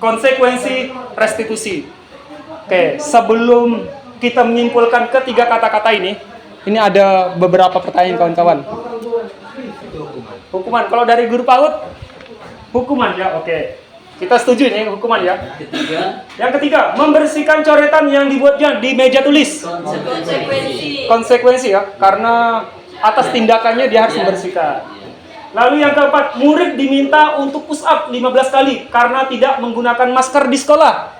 konsekuensi, restitusi. Oke, sebelum kita menyimpulkan ketiga kata-kata ini ada beberapa pertanyaan kawan-kawan. Hukuman. Kalau dari guru PAUD, hukuman ya, oke. Kita setuju nih hukuman ya. Yang ketiga, membersihkan coretan yang dibuatnya di meja tulis. Konsekuensi ya, karena atas tindakannya dia harus membersihkan. Lalu yang keempat, murid diminta untuk push up 15 kali karena tidak menggunakan masker di sekolah.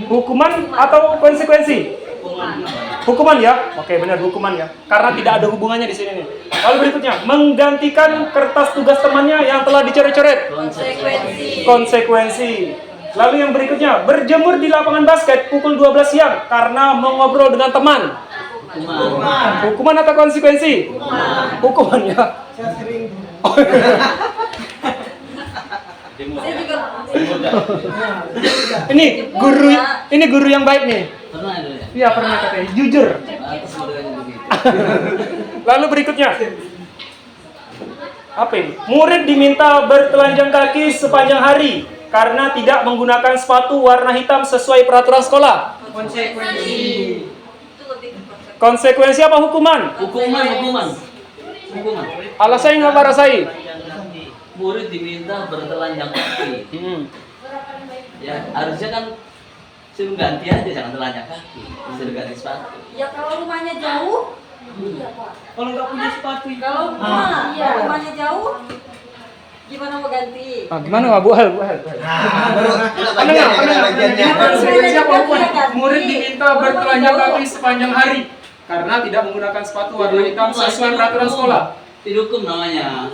Hukuman atau konsekuensi? Hukuman ya. Oke, benar hukuman ya. Karena tidak ada hubungannya di sini nih. Lalu berikutnya, menggantikan kertas tugas temannya yang telah dicoret-coret. Konsekuensi. Lalu yang berikutnya, berjemur di lapangan basket pukul 12 siang karena mengobrol dengan teman. Hukuman atau konsekuensi? Hukuman ya. Saya sering Saya juga Ini guru yang baik nih. Pernah itu ya? Iya, pernah katanya. Jujur. Atas modalnya begitu. Lalu berikutnya. Apa ini? Murid diminta bertelanjang kaki sepanjang hari karena tidak menggunakan sepatu warna hitam sesuai peraturan sekolah. Konsekuensi apa hukuman? Hukuman. Alasannya apa rasai? Murid diminta bertelanjang kaki. Ya, harusnya kan suruh ganti aja, jangan telanjang kaki. Suruh ganti sepatu. ya kalau rumahnya jauh, Kalau nggak punya sepatu, kalau rumahnya jauh, gimana mau ganti? Gimana Pak? Bu Hel. Konsekuensi apa hukuman? Murid diminta bertelanjang kaki sepanjang hari karena tidak menggunakan sepatu warna hitam sesuai peraturan sekolah. Dihukum namanya.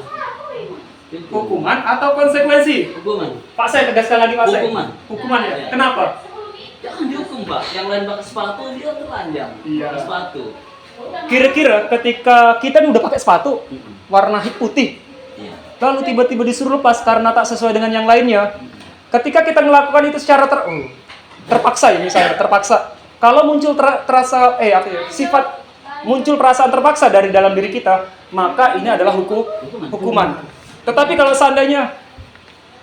Hukuman atau konsekuensi? Hukuman. Pak, saya tegaskan lagi Pak. Hukuman ya? Ya. Kenapa? Jangan dihukum, Pak. Yang lain pakai sepatu, dia telanjang. Iya. Pakai sepatu. Kira-kira ketika kita udah pakai sepatu warna putih, Iya. lalu tiba-tiba disuruh lepas karena tak sesuai dengan yang lainnya. Ketika kita melakukan itu secara terpaksa ya, misalnya terpaksa. Kalau muncul sifat muncul perasaan terpaksa dari dalam diri kita, maka ini adalah hukuman. Tetapi kalau seandainya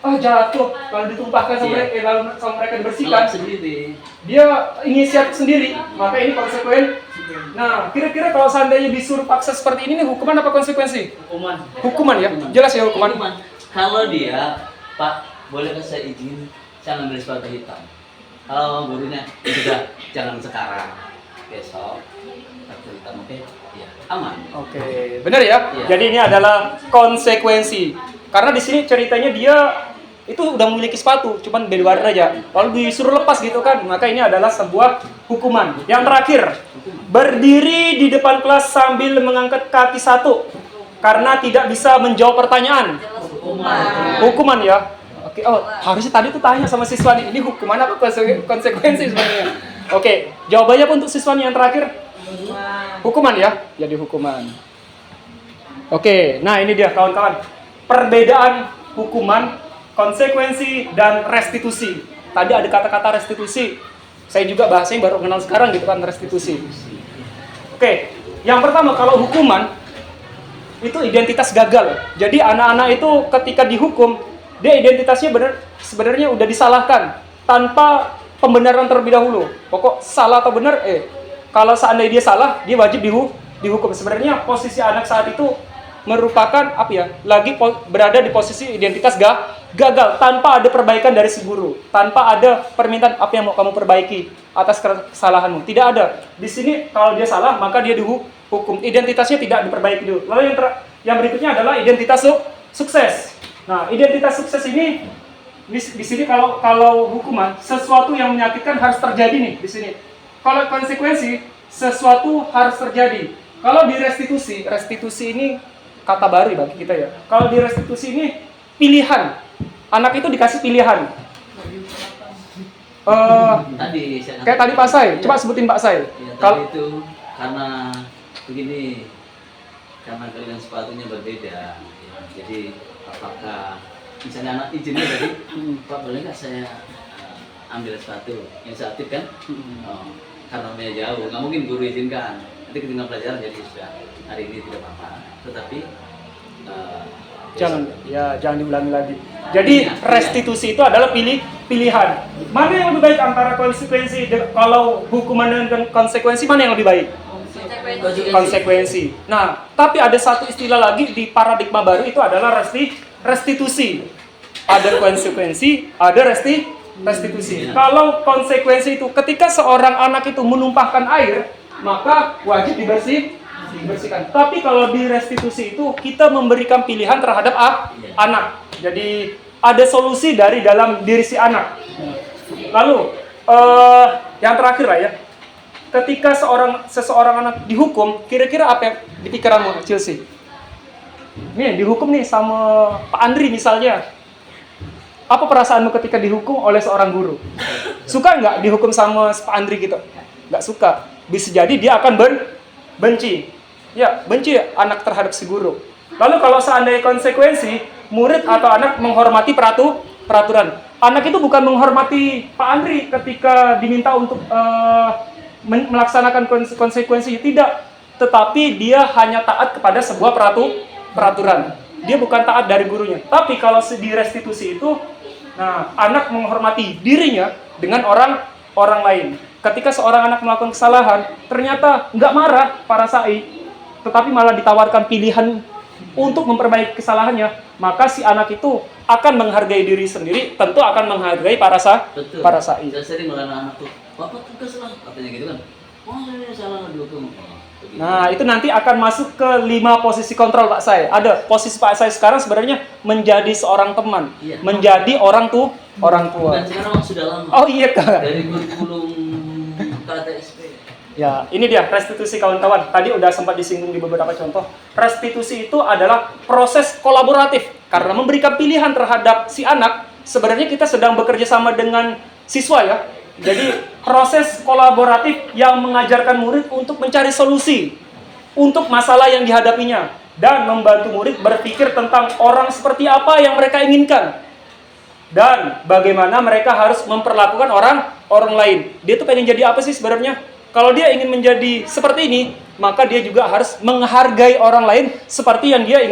jatuh lalu ditumpahkan sama mereka dibersihkan, sendiri. dia inisiatif sendiri, maka ini konsekuensi. Nah, kira-kira kalau seandainya disuruh paksa seperti ini, hukuman apa konsekuensi? Hukuman ya, jelas ya hukuman. Kalau dia, Pak, boleh saya izin, saya ngambil sepatu hitam. Kalau gurunya ya sudah jangan sekarang, besok cerita mungkin ya aman. Oke, benar ya? Iya. Jadi ini adalah konsekuensi. Karena di sini ceritanya dia itu udah memiliki sepatu, cuman beda warna aja. Lalu disuruh lepas gitu kan, maka ini adalah sebuah hukuman. Yang terakhir, berdiri di depan kelas sambil mengangkat kaki satu karena tidak bisa menjawab pertanyaan. Hukuman ya. Oke, oh harusnya tadi tuh tanya sama siswa nih, ini hukuman apa konsekuensi sebenarnya? Oke, jawabannya pun untuk siswa nih yang terakhir, hukuman ya, jadi hukuman. Oke, nah ini dia kawan-kawan, perbedaan hukuman, konsekuensi, dan restitusi. Tadi ada kata-kata restitusi, saya juga bahasanya baru kenal sekarang gitu kan, restitusi. Oke, yang pertama kalau hukuman, itu identitas gagal. Jadi anak-anak itu ketika dihukum, dia identitasnya sebenarnya udah disalahkan tanpa pembenaran terlebih dahulu. Pokok salah atau benar, kalau seandainya dia salah, dia wajib dihukum. Sebenarnya posisi anak saat itu merupakan lagi berada di posisi identitas gagal tanpa ada perbaikan dari si guru, tanpa ada permintaan apa yang mau kamu perbaiki atas kesalahanmu. Tidak ada. Di sini kalau dia salah maka dia dihukum. Identitasnya tidak diperbaiki dulu. Lalu yang berikutnya adalah identitas sukses. Nah, identitas sukses ini di sini kalau hukuman sesuatu yang menyakitkan harus terjadi nih di sini. Kalau konsekuensi sesuatu harus terjadi. Kalau di restitusi ini kata baru bagi kita ya. Kalau di restitusi ini pilihan. Anak itu dikasih pilihan. Kayak tadi Pak Sai, coba sebutin Pak Sai. Ya, tadi itu karena begini, karena kalian sepatunya berbeda. Ya, jadi apakah misalnya anak izinnya tadi, Pak boleh nggak saya ambil sepatu yang seaktif kan? Karena rumahnya jauh, nggak mungkin guru izinkan. Nanti ketinggalan pelajaran jadi sudah hari ini tidak apa-apa. Tetapi jangan diulangi lagi. Jadi restitusi itu adalah pilihan. Mana yang lebih baik antara konsekuensi kalau hukuman dan konsekuensi, mana yang lebih baik? Konsekuensi. Nah, tapi ada satu istilah lagi di paradigma baru itu adalah restitusi. Ada konsekuensi, ada restitusi. Kalau konsekuensi itu ketika seorang anak itu menumpahkan air, maka wajib dibersihkan. Tapi kalau di restitusi itu kita memberikan pilihan terhadap anak. Jadi ada solusi dari dalam diri si anak. Lalu yang terakhir lah ya. Ketika seseorang anak dihukum, kira-kira apa yang di pikiranmu, Chelsea? Nih dihukum nih sama Pak Andri misalnya. Apa perasaanmu ketika dihukum oleh seorang guru? Suka nggak dihukum sama Pak Andri gitu? Nggak suka. Bisa jadi dia akan benci. Ya, benci anak terhadap si guru. Lalu kalau seandainya konsekuensi, murid atau anak menghormati peraturan. Anak itu bukan menghormati Pak Andri ketika diminta untuk melaksanakan konsekuensi, tidak. Tetapi dia hanya taat kepada sebuah peraturan. Dia bukan taat dari gurunya. Tapi kalau di restitusi itu, nah, anak menghormati dirinya dengan orang lain. Ketika seorang anak melakukan kesalahan, ternyata nggak marah para sai, tetapi malah ditawarkan pilihan untuk memperbaiki kesalahannya, maka si anak itu akan menghargai diri sendiri, tentu akan menghargai para sai. Saya sering mengatakan anak tuh, Bapak tuh salah, katanya gitu kan. Oh, ini salah dihukum. Nah, itu nanti akan masuk ke 5 posisi kontrol Pak Sai. Ada posisi Pak Sai sekarang sebenarnya menjadi seorang teman, menjadi orang tua. Dan sekarang sudah lama. Oh iya Kak. Dari kurikulum KTSP. Ya, ini dia restitusi kawan-kawan. Tadi udah sempat disinggung di beberapa contoh. Restitusi itu adalah proses kolaboratif. Karena memberikan pilihan terhadap si anak, sebenarnya kita sedang bekerja sama dengan siswa ya. Jadi proses kolaboratif yang mengajarkan murid untuk mencari solusi untuk masalah yang dihadapinya dan membantu murid berpikir tentang orang seperti apa yang mereka inginkan dan bagaimana mereka harus memperlakukan orang lain. Dia tuh pengen jadi apa sih sebenarnya? Kalau dia ingin menjadi seperti ini, maka dia juga harus menghargai orang lain seperti yang dia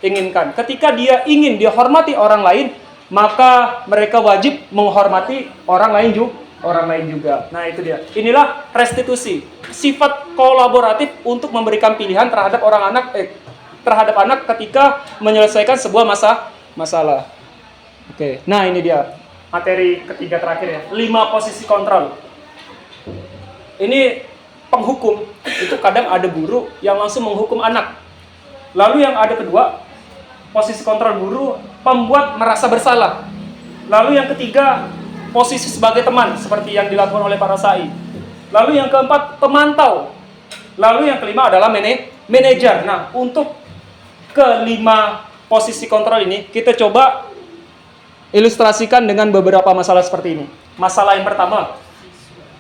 inginkan. Ketika dia ingin dihormati orang lain, maka mereka wajib menghormati orang lain juga. Nah, itu dia. Inilah restitusi. Sifat kolaboratif untuk memberikan pilihan terhadap anak ketika menyelesaikan sebuah masalah. Oke. Nah, ini dia. materi ketiga terakhir ya. 5 posisi kontrol. Ini penghukum, itu kadang ada guru yang langsung menghukum anak. Lalu yang ada kedua, posisi kontrol guru, pembuat merasa bersalah. Lalu yang ketiga, posisi sebagai teman, seperti yang dilakukan oleh para sai. Lalu yang keempat, pemantau. Lalu yang kelima adalah manajer. Nah, untuk kelima posisi kontrol ini, kita coba ilustrasikan dengan beberapa masalah seperti ini. Masalah yang pertama,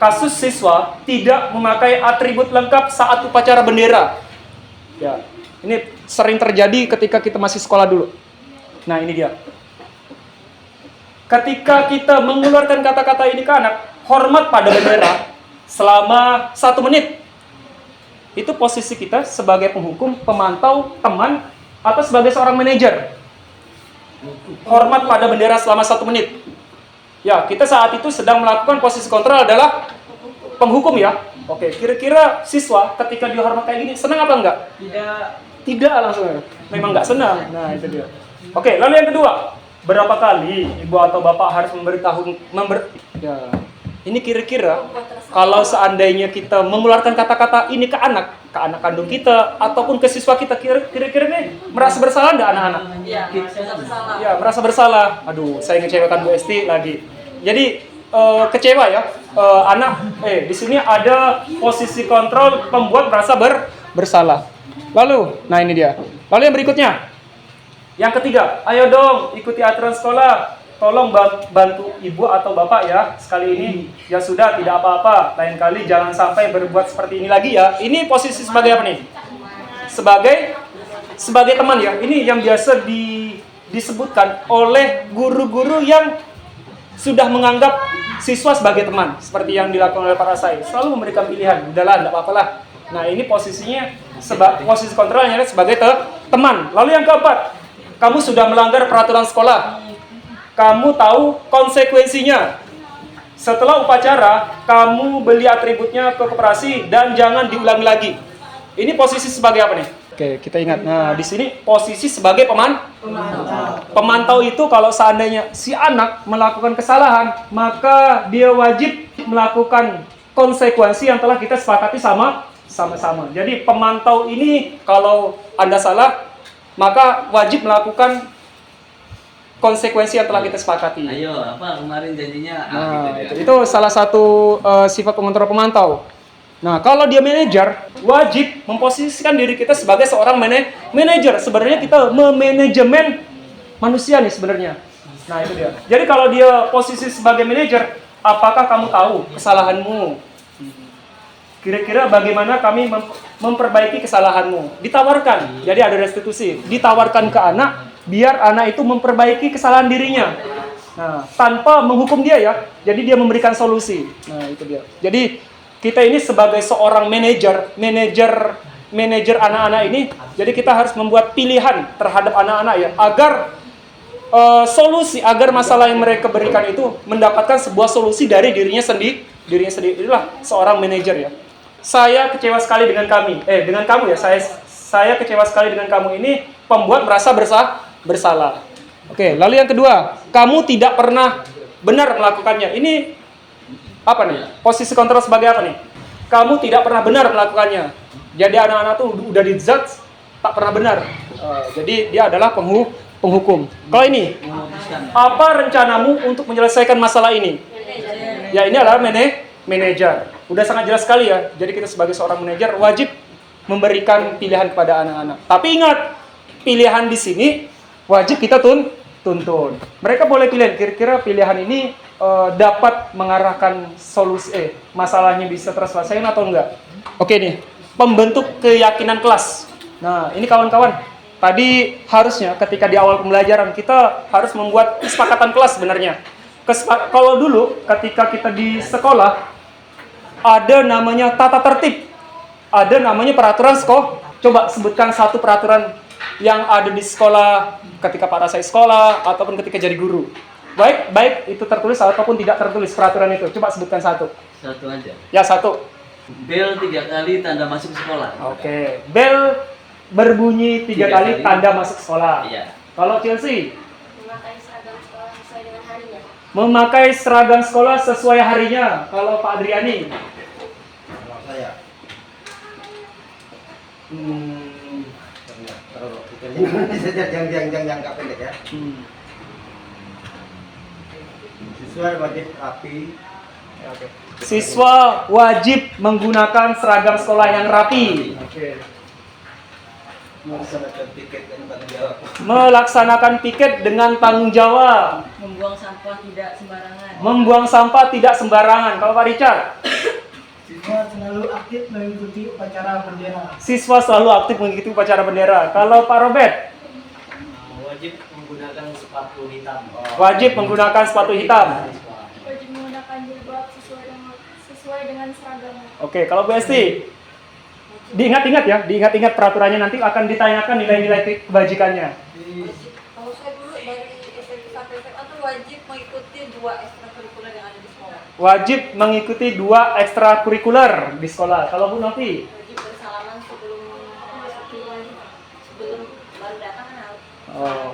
kasus siswa tidak memakai atribut lengkap saat upacara bendera. Ya, ini sering terjadi ketika kita masih sekolah dulu. Nah, ini dia. Ketika kita mengeluarkan kata-kata ini ke anak, hormat pada bendera selama 1 menit. Itu posisi kita sebagai penghukum, pemantau, teman, atau sebagai seorang manajer. Hormat pada bendera selama 1 menit. Ya, kita saat itu sedang melakukan posisi kontrol adalah penghukum ya. Oke, kira-kira siswa ketika dihormat kayak gini, senang apa enggak? Tidak langsung. Memang enggak senang. Nah, itu dia. Oke, lalu yang kedua. Berapa kali ibu atau bapak harus ya. Ini kira-kira kalau seandainya kita mengeluarkan kata-kata ini ke anak kandung kita ataupun ke siswa kita, kira-kira nih merasa bersalah enggak anak-anak? Iya, merasa bersalah. Ya, merasa bersalah. Aduh, saya ngecewakan Bu Esti lagi. Jadi kecewa ya. Di sini ada posisi kontrol pembuat merasa bersalah. Lalu, nah ini dia. Lalu yang berikutnya. Yang ketiga, ayo dong ikuti aturan sekolah. Tolong bantu ibu atau bapak ya. Sekali ini ya sudah, tidak apa-apa. Lain kali jangan sampai berbuat seperti ini lagi ya. Ini posisi sebagai apa nih? Sebagai teman ya. Ini yang biasa disebutkan oleh guru-guru yang sudah menganggap siswa sebagai teman, seperti yang dilakukan oleh para sai. Selalu memberikan pilihan, udahlah, enggak apa-apalah. Nah, ini posisinya posisi kontrolnya sebagai teman. Lalu yang keempat, kamu sudah melanggar peraturan sekolah. Kamu tahu konsekuensinya. Setelah upacara, kamu beli atributnya ke koperasi dan jangan diulangi lagi. Ini posisi sebagai apa nih? Oke, kita ingat. Nah, di sini posisi sebagai pemantau itu kalau seandainya si anak melakukan kesalahan, maka dia wajib melakukan konsekuensi yang telah kita sepakati sama-sama. Jadi pemantau ini kalau Anda salah, maka wajib melakukan konsekuensi yang telah kita sepakati. Ayo, apa kemarin janjinya? Nah, itu salah satu sifat pengontrol pemantau. Nah, kalau dia manajer, wajib memposisikan diri kita sebagai seorang manajer. Sebenarnya kita memanajemen manusia nih sebenarnya. Nah, itu dia. Jadi kalau dia posisi sebagai manajer, apakah kamu tahu kesalahanmu? Kira-kira bagaimana kami memperbaiki kesalahanmu? Ditawarkan. Jadi ada restitusi. Ditawarkan ke anak, biar anak itu memperbaiki kesalahan dirinya. Nah, tanpa menghukum dia ya. Jadi dia memberikan solusi. Nah, itu dia. Jadi kita ini sebagai seorang manajer anak-anak ini, jadi kita harus membuat pilihan terhadap anak-anak ya, agar solusi, agar masalah yang mereka berikan itu mendapatkan sebuah solusi dari dirinya sendiri. Itulah seorang manajer ya. Saya kecewa sekali dengan kamu ya. Saya kecewa sekali dengan kamu ini pembuat merasa bersalah. Oke, lalu yang kedua, kamu tidak pernah benar melakukannya. Ini apa nih? Posisi kontrol sebagai apa nih? Kamu tidak pernah benar melakukannya. Jadi anak-anak tuh udah dijudge tak pernah benar. Jadi dia adalah penghukum. Kalau ini, apa rencanamu untuk menyelesaikan masalah ini? Ya, ini adalah manajer. Udah sangat jelas sekali ya. Jadi kita sebagai seorang manajer wajib memberikan pilihan kepada anak-anak. Tapi ingat, pilihan di sini wajib kita tuntun. Mereka boleh pilih, kira-kira pilihan ini dapat mengarahkan solusi masalahnya bisa terselesaikan atau enggak. Oke nih, pembentuk keyakinan kelas. Nah, ini kawan-kawan, tadi harusnya ketika di awal pembelajaran kita harus membuat kesepakatan kelas sebenarnya. Kalau dulu ketika kita di sekolah ada namanya tata tertib, ada namanya peraturan sekolah. Coba sebutkan satu peraturan yang ada di sekolah ketika Pak Rasai sekolah ataupun ketika jadi guru. Baik itu tertulis ataupun tidak tertulis peraturan itu. Coba sebutkan satu. Satu aja. Ya, satu. Bel 3 kali tanda masuk sekolah. Oke. Bel berbunyi 3 kali tanda masuk sekolah. Iya. Kalau Chelsea? Memakai seragam sekolah sesuai dengan harinya. memakai seragam sekolah sesuai harinya. Kalau Pak Adriani? Kalau saya terlalu yang pendek ya. Siswa wajib rapi. Siswa wajib menggunakan seragam sekolah yang rapi. Melaksanakan piket dan tanggung jawab. Melaksanakan piket dengan tanggung jawab. Membuang sampah tidak sembarangan. Membuang sampah tidak sembarangan. Kalau Pak Richard? Siswa selalu aktif mengikuti upacara bendera. Siswa selalu aktif mengikuti upacara bendera. Kalau Pak Robert? Wajib menggunakan sepatu hitam. Wajib menggunakan sepatu hitam. Wajib menggunakan jilbab sesuai dengan seragamnya. Oke, kalau Bu Esti? Diingat-ingat ya, diingat-ingat peraturannya, nanti akan ditanyakan nilai-nilai kebajikannya. Kalau saya dulu dari SMP sampai SMA tuh wajib mengikuti 2 ekstrakurikuler yang ada di sekolah. Wajib mengikuti 2 ekstrakurikuler di sekolah. Kalau Bu Novi? Wajib bersalaman sebelum baru datang kan harus. Oh.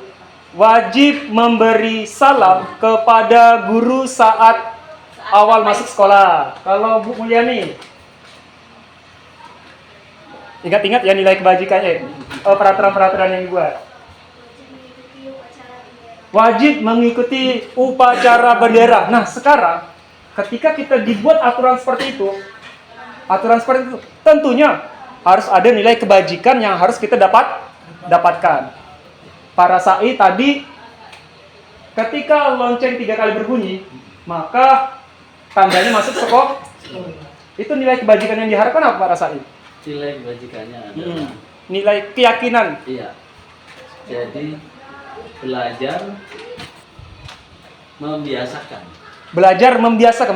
Wajib memberi salam kepada guru saat awal masuk sekolah. Kalau Bu Mulyani? Ingat-ingat ya nilai kebajikannya, peraturan-peraturan yang dibuat. Wajib mengikuti upacara bendera. Nah, sekarang ketika kita dibuat aturan seperti itu, tentunya harus ada nilai kebajikan yang harus kita dapatkan. Para sa'i tadi ketika lonceng 3 kali berbunyi, maka tandanya masuk sekolah. Itu nilai kebajikan yang diharapkan apa para sa'i? Nilai kebajikannya adalah nilai keyakinan. iya. Jadi belajar membiasakan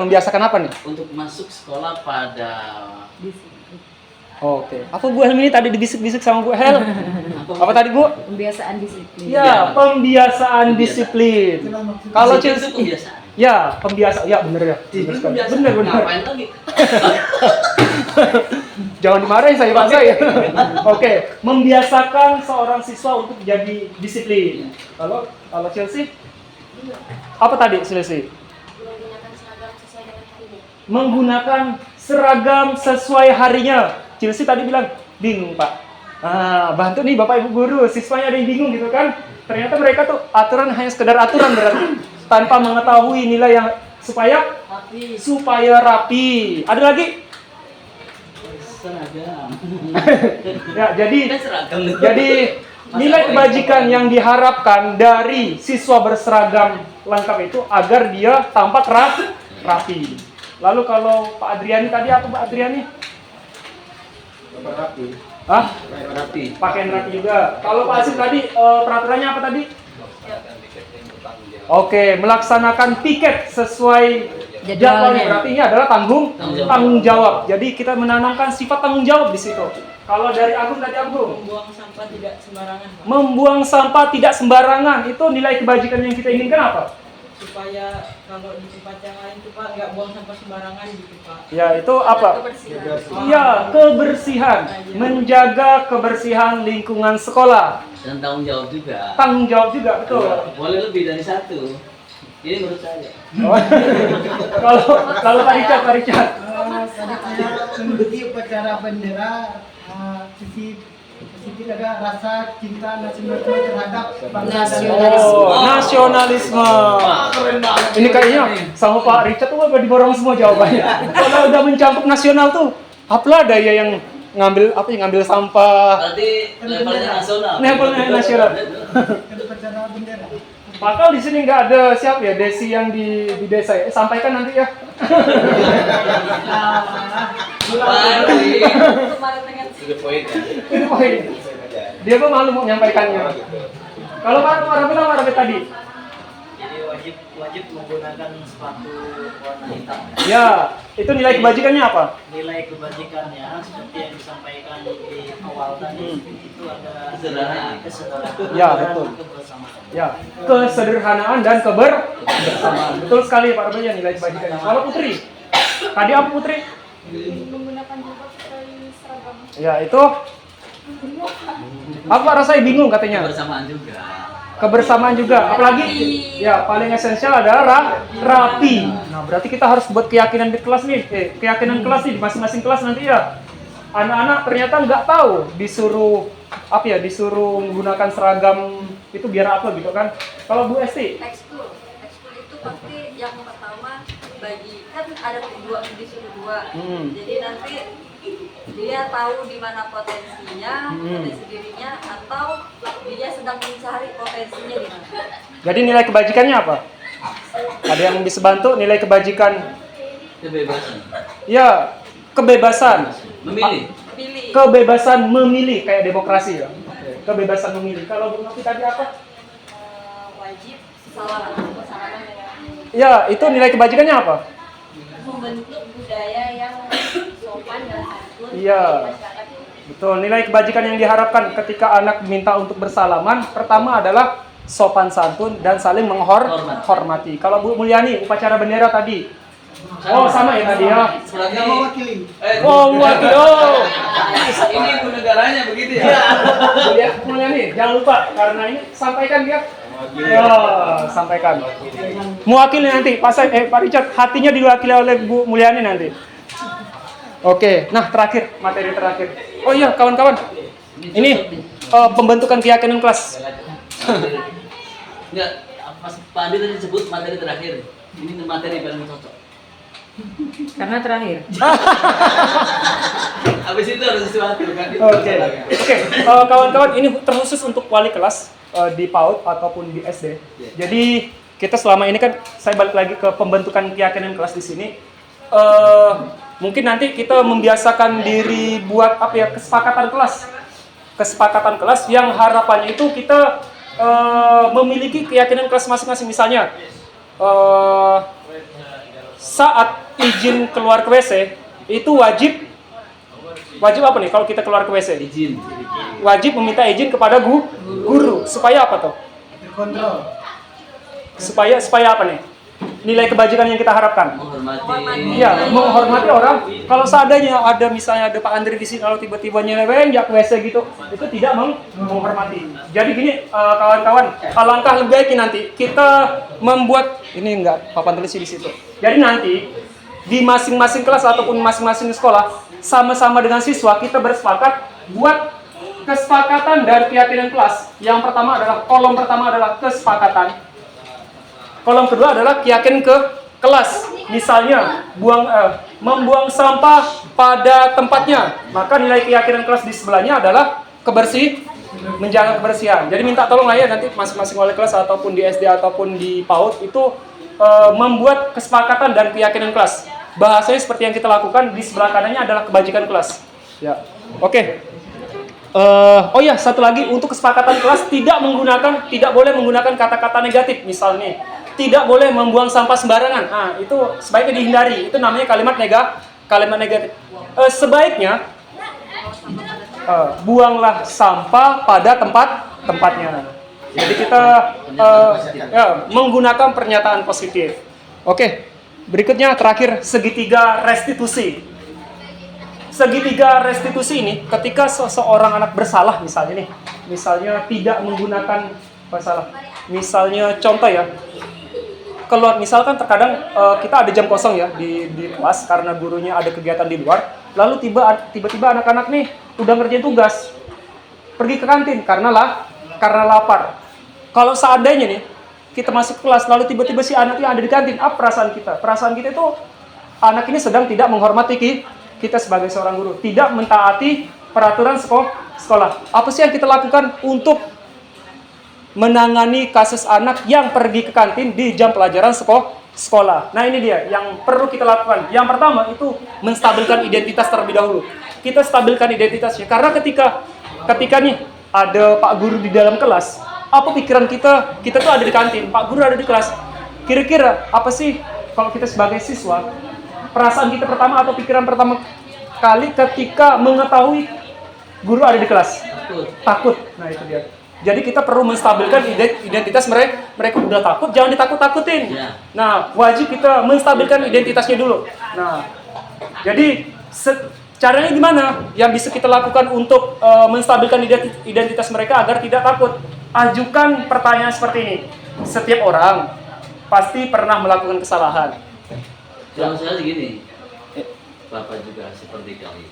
Membiasakan apa nih? untuk masuk sekolah pada Oke. Apa Bu Helmi ini tadi dibisik-bisik sama Bu Hel? Apa tadi Bu? Pembiasaan disiplin. Ya, pembiasaan disiplin. Kalau disiplin Chelsea, itu kebiasaan. ya pembiasaan. Ya bener ya. Bener. Ngapain lagi? Jangan dimarahin saya Pak saya. Oke, membiasakan seorang siswa untuk jadi disiplin. Kalau Chelsea, apa tadi Chelsea? Menggunakan seragam sesuai harinya. Chelsea tadi bilang bingung Pak. Bantu nih Bapak Ibu guru, siswanya ada yang bingung gitu kan? Ternyata mereka tuh aturan hanya sekedar aturan berarti tanpa mengetahui nilai yang supaya rapi. Ada lagi? Seragam. Ya, jadi Seragam. nilai kebajikan yang diharapkan dari siswa berseragam lengkap itu agar dia tampak rapi. Lalu kalau Pak Adriani tadi apa Pak Adriani? Rapi. Rapi. Pakaian rapi juga. Kalau Pak Asim tadi peraturannya apa tadi? Oke, melaksanakan piket sesuai jadwalnya. Berarti ini adalah tanggung jawab. Jadi kita menanamkan sifat tanggung jawab di situ. Kalau dari Agung tadi Agung, Membuang sampah tidak sembarangan, Pak. membuang sampah tidak sembarangan. Itu nilai kebajikan yang kita inginkan apa? Supaya kalau di tempat yang lain tuh Pak nggak buang sampah sembarangan gitu Pak. Ya, itu apa? Kebersihan. Ya, kebersihan. Menjaga kebersihan lingkungan sekolah. Dan tanggung jawab juga. Tanggung jawab juga, betul. Boleh lebih dari satu. Ini menurut saya. Kalau Pak Richard. Tadi saya mengikuti upacara bendera, sisi ada rasa cinta nasionalisme terhadap bangsa dan Nasionalisme. Ini kayaknya sama Pak Richard tuh udah diborong semua jawabannya. Kalau udah mencakup nasional tuh, apalah daya yang ngambil sampah. Berarti levelnya nasional. Levelnya nasional. upacara bendera. Pakal di sini nggak ada siapa ya Desi yang di desa ya? Sampaikan nanti ya. Kemarin dengan Itu poin. Dia mah malu mau menyampaikannya. Kalau Pak Rabi tadi. Jadi wajib menggunakan sepatu warna hitam. Ya, itu nilai kebajikannya apa? Nilai kebajikannya seperti yang disampaikan di awal tadi itu ada kesederhanaan, Ya, betul. kebersamaan. Ya, kesederhanaan dan kebersamaan. Betul sekali Pak Rabi nilai kebajikannya. Kalau Putri, tadi apa Putri? Menggunakan jilbab sesuai seragam. Ya, itu apa rasanya bingung katanya? Kebersamaan juga. kebersamaan juga. Apalagi ya paling esensial adalah rapi. Nah, berarti kita harus buat keyakinan di kelas nih, keyakinan kelas nih di masing-masing kelas nanti ya. Anak-anak ternyata nggak tahu disuruh disuruh menggunakan seragam itu biar apa gitu kan. Kalau Bu Esti, ekskul itu pasti yang pertama bagi kan ada disuruh dua. Jadi nanti dia tahu di mana potensinya, potensi dirinya, atau dia sedang mencari potensinya di mana. jadi nilai kebajikannya apa? Ada yang bisa bantu nilai kebajikan? Kebebasan. Ya, kebebasan. Memilih. Pilih. Kebebasan memilih kayak demokrasi ya. Kebebasan memilih. Kalau Bu Novi tadi apa? Wajib bersalaman dengan Ya, itu nilai kebajikannya apa? Membentuk budaya yang sopan dan santun Iya. di masyarakat. Betul, nilai kebajikan yang diharapkan ketika anak minta untuk bersalaman, pertama adalah sopan santun dan saling menghormati. Kalau Bu Mulyani, upacara bendera tadi. Oh, sama ya tadi ya. Berarti mewakili. Oh, mewakili. Oh. Ini ibu negaranya begitu ya. Bu Mulyani, jangan lupa karena ini sampaikan dia. Ya, sampaikan. Mewakili nanti, Pak Richard, hatinya diwakili oleh Bu Mulyani nanti. Oke, nah terakhir, materi terakhir. Oh iya, kawan-kawan. Ini pembentukan keyakinan kelas. Enggak, Pak Andi tadi sebut materi terakhir. Ini materi paling cocok. Karena terakhir. Habis itu harus sesuatu kan. Oke. Kawan-kawan, ini terkhusus untuk wali kelas di PAUD ataupun di SD. Jadi kita selama ini kan saya balik lagi ke pembentukan keyakinan kelas di sini. Mungkin nanti kita membiasakan diri buat kesepakatan kelas. Kesepakatan kelas yang harapannya itu kita memiliki keyakinan kelas masing-masing. Misalnya saat izin keluar ke WC itu wajib apa nih kalau kita keluar ke WC? Izin. Wajib meminta izin kepada guru. Supaya apa tuh? Kontrol. Supaya apa nih? Nilai kebajikan yang kita harapkan. Menghormati. Iya, menghormati orang. Kalau seandainya ada misalnya ada Pak Andri di sini kalau tiba-tiba nyeleweng jak WC gitu, itu tidak menghormati. Jadi gini kawan-kawan, alangkah lebih baik nanti kita membuat ini enggak papan tulis di situ. Jadi nanti di masing-masing kelas ataupun masing-masing sekolah sama-sama dengan siswa kita bersepakat buat kesepakatan dan keyakinan kelas. Yang pertama adalah kolom pertama adalah kesepakatan. Kolom kedua adalah keyakinan ke kelas. Misalnya membuang sampah pada tempatnya. Maka nilai keyakinan kelas di sebelahnya adalah menjaga kebersihan. Jadi minta tolong ya nanti masing-masing wali kelas ataupun di SD ataupun di PAUD itu membuat kesepakatan dan keyakinan kelas. Bahasanya seperti yang kita lakukan di sebelah kanannya adalah kebajikan kelas. Ya, oke. Oh ya, satu lagi untuk kesepakatan kelas tidak boleh menggunakan kata-kata negatif. Misalnya, tidak boleh membuang sampah sembarangan. Nah, itu sebaiknya dihindari. Itu namanya kalimat negatif. Sebaiknya buanglah sampah pada tempatnya. Jadi kita menggunakan pernyataan positif. Oke, berikutnya terakhir segitiga restitusi. Segitiga restitusi ini ketika seseorang anak bersalah misalnya tidak menggunakan salah. Misalnya contoh ya, keluar misalkan terkadang kita ada jam kosong ya di kelas karena gurunya ada kegiatan di luar, lalu tiba-tiba anak-anak nih udah ngerjain tugas, pergi ke kantin karena lapar. Kalau seandainya nih kita masuk kelas lalu tiba-tiba si anaknya ada di kantin, apa perasaan kita? Perasaan kita itu anak ini sedang tidak menghormati kita sebagai seorang guru, tidak mentaati peraturan sekolah. Apa sih yang kita lakukan untuk menangani kasus anak yang pergi ke kantin di jam pelajaran sekolah? Nah ini dia yang perlu kita lakukan. Yang pertama itu menstabilkan identitas terlebih dahulu. Kita stabilkan identitasnya karena ketika nih ada Pak Guru di dalam kelas, apa pikiran kita tuh ada di kantin, Pak Guru ada di kelas. Kira-kira apa sih kalau kita sebagai siswa, perasaan kita pertama atau pikiran pertama kali ketika mengetahui guru ada di kelas? Takut. Nah itu dia. Jadi kita perlu menstabilkan identitas mereka udah takut, jangan ditakut-takutin. Nah, wajib kita menstabilkan identitasnya dulu. Nah, jadi caranya gimana? Yang bisa kita lakukan untuk menstabilkan identitas mereka agar tidak takut. ajukan pertanyaan seperti ini. Setiap orang pasti pernah melakukan kesalahan. Kalau saya gini, Bapak juga seperti kami.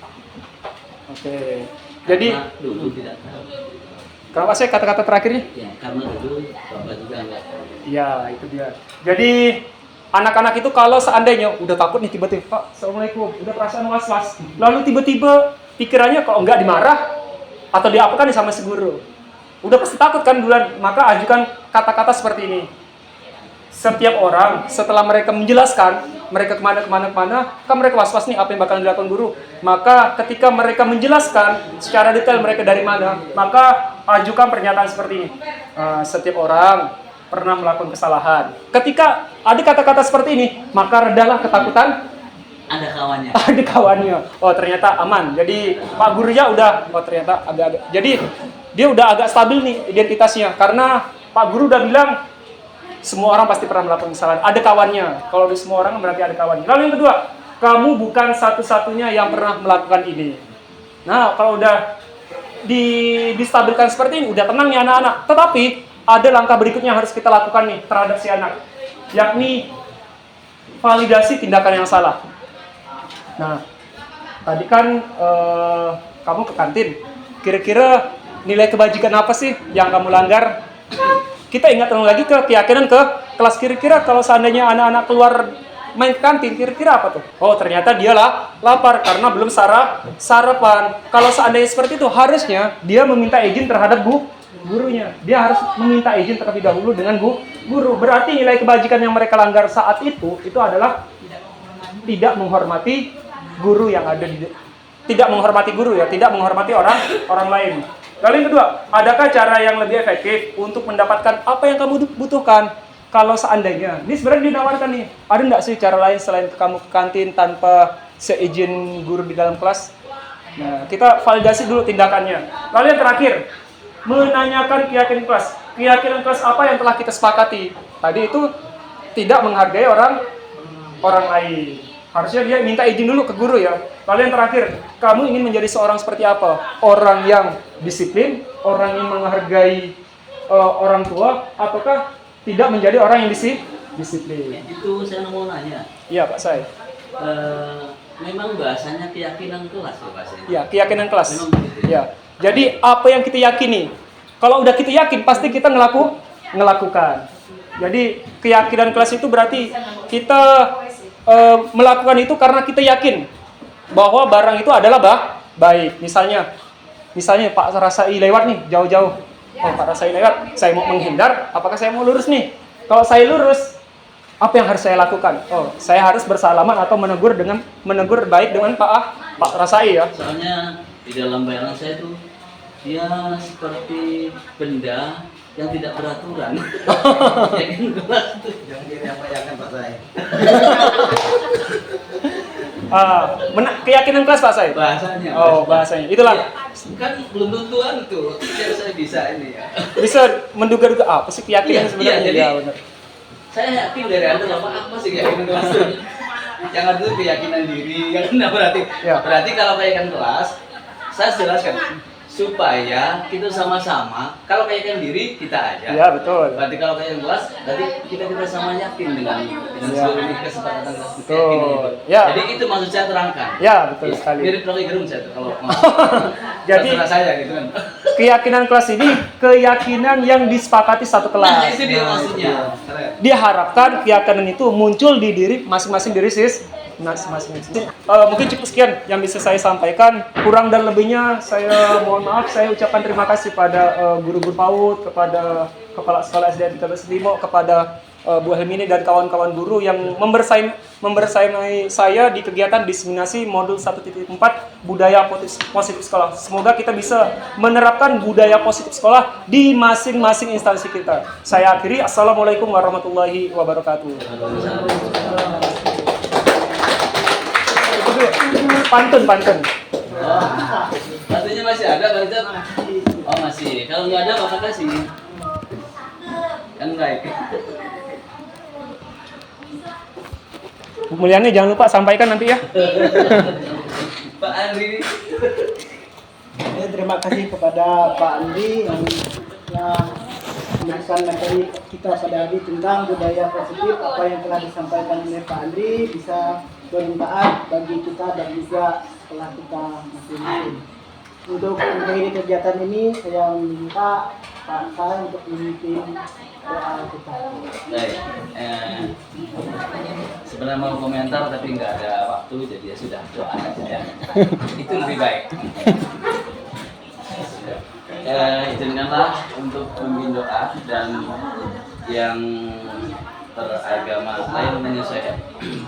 Oke. Jadi Karena dulu tidak tahu. kenapa saya kata-kata terakhirnya? Ya, karena dulu Bapak juga enggak tahu. Ya, itu dia. Jadi anak-anak itu kalau seandainya udah takut nih tiba-tiba, Pak, Assalamualaikum, udah perasaan was-was. Lalu tiba-tiba pikirannya kalau enggak dimarah atau diapakan nih sama si guru. Udah pasti takut kan duluan, maka ajukan kata-kata seperti ini. Setiap orang setelah mereka menjelaskan, mereka kemana, kan mereka was-was nih apa yang bakal dilakukan guru. Maka ketika mereka menjelaskan secara detail mereka dari mana, maka ajukan pernyataan seperti ini. Setiap orang pernah melakukan kesalahan. Ketika ada kata-kata seperti ini, maka redalah ketakutan. Ada kawannya. Ada kawannya. Oh ternyata aman. Jadi Pak gurunya udah, oh ternyata agak-agak. Jadi dia udah agak stabil nih identitasnya. Karena Pak guru udah bilang, semua orang pasti pernah melakukan kesalahan. Ada kawannya. Kalau di semua orang berarti ada kawannya. Lalu yang kedua, kamu bukan satu-satunya yang pernah melakukan ini. Nah, kalau udah distabilkan seperti ini, udah tenang nih anak-anak. Tetapi, ada langkah berikutnya yang harus kita lakukan nih terhadap si anak. Yakni, validasi tindakan yang salah. Nah, tadi kan kamu ke kantin. Kira-kira nilai kebajikan apa sih yang kamu langgar? Kita ingatkan lagi ke keyakinan ke kelas. Kira-kira kalau seandainya anak-anak keluar main ke kantin, kira-kira apa tuh? Oh ternyata dia lapar karena belum sarapan. Kalau seandainya seperti itu, harusnya dia meminta izin terhadap gurunya. Dia harus meminta izin terlebih dahulu dengan guru. Berarti nilai kebajikan yang mereka langgar saat itu adalah tidak menghormati guru yang ada di, tidak menghormati guru ya, tidak menghormati orang lain. Lalu yang kedua, adakah cara yang lebih efektif untuk mendapatkan apa yang kamu butuhkan? Kalau seandainya, ini sebenarnya dinawarkan nih, ada nggak sih cara lain selain kamu ke kantin tanpa seizin guru di dalam kelas? Nah, kita validasi dulu tindakannya. Lalu yang terakhir, menanyakan keyakinan kelas. Keyakinan kelas apa yang telah kita sepakati? Tadi itu tidak menghargai orang lain. Harusnya dia minta izin dulu ke guru ya. Lalu yang terakhir, kamu ingin menjadi seorang seperti apa? Orang yang disiplin, orang yang menghargai orang tua, ataukah tidak menjadi orang yang disiplin? Itu saya mau nanya. Iya Pak Say. Memang bahasanya keyakinan kelas ya bahasanya? Iya, keyakinan kelas. Memang begitu. Ya. Jadi apa yang kita yakini, kalau udah kita yakin pasti kita ngelakukan. Jadi keyakinan kelas itu berarti kita melakukan itu karena kita yakin bahwa barang itu adalah baik. Misalnya Pak Rasai lewat nih jauh-jauh. Oh Pak Rasai lewat, saya mau menghindar. Apakah saya mau lurus nih? Kalau saya lurus, apa yang harus saya lakukan? Oh, saya harus bersalaman atau menegur baik dengan Pak Rasai ya. Soalnya di dalam bayangan saya tuh dia seperti benda yang tidak beraturan. Yakin kelas tuh. Jangan diapayakan Pak Say. Keyakinan kelas Pak Say. Bahasanya. Oh, bahasanya. Itulah. Ya, kan belum tentuan tuh. Biar saya bisa ini ya. Bisa menduga-duga apa sih keyakinan sebenarnya? Jadi Ya, benar. saya yakin dari Anda apa sih keyakinan kelas itu? Yang ada itu keyakinan diri, yang berarti. Ya. Berarti kalau keyakinan kelas, saya jelaskan supaya kita sama-sama, kalau keyakinan diri kita aja. Ya, betul. Berarti kalau keyakinan kelas, berarti kita sama yakin dengan seluruh ini kesepakatan kelas. Betul. Ya. Jadi itu maksud saya terangkan. Ya, betul sekali. Mirip Rocky Gerung saya tuh kalau Jadi saya gitu kan. keyakinan kelas ini keyakinan yang disepakati satu kelas. Nah, itu dia maksudnya. Keren. Diharapkan keyakinan itu muncul di diri masing-masing diri masing-masing. Mungkin cukup sekian yang bisa saya sampaikan. Kurang dan lebihnya saya mohon maaf. Saya ucapkan terima kasih pada guru-guru PAUD, kepada Kepala Sekolah SDN 13 kepada Bu Helmini dan kawan-kawan guru yang membersamai saya di kegiatan diseminasi modul 1.4 budaya positif sekolah. Semoga kita bisa menerapkan budaya positif sekolah di masing-masing instansi kita. Saya akhiri. Assalamualaikum warahmatullahi wabarakatuh. Pantun. Katanya masih ada, Pak Richard? Oh masih. Kalau nggak ada, Bapak kasih. Kan baik. Bu Mulyani jangan lupa sampaikan nanti ya. Pak Andri. Terima kasih kepada Pak Andi yang memberikan materi kita sadari tentang budaya positif apa yang telah disampaikan oleh Pak Andri bisa bermanfaat bagi kita dan juga setelah kita masing-masing. Untuk mengakhiri kegiatan ini saya meminta Pak Sai untuk memimpin doa kita. Baik, sebenarnya mau komentar tapi nggak ada waktu, jadi ya sudah doa saja. Itu lebih baik. Izinkanlah untuk memimpin doa dan yang beragama lain menyesuaikan.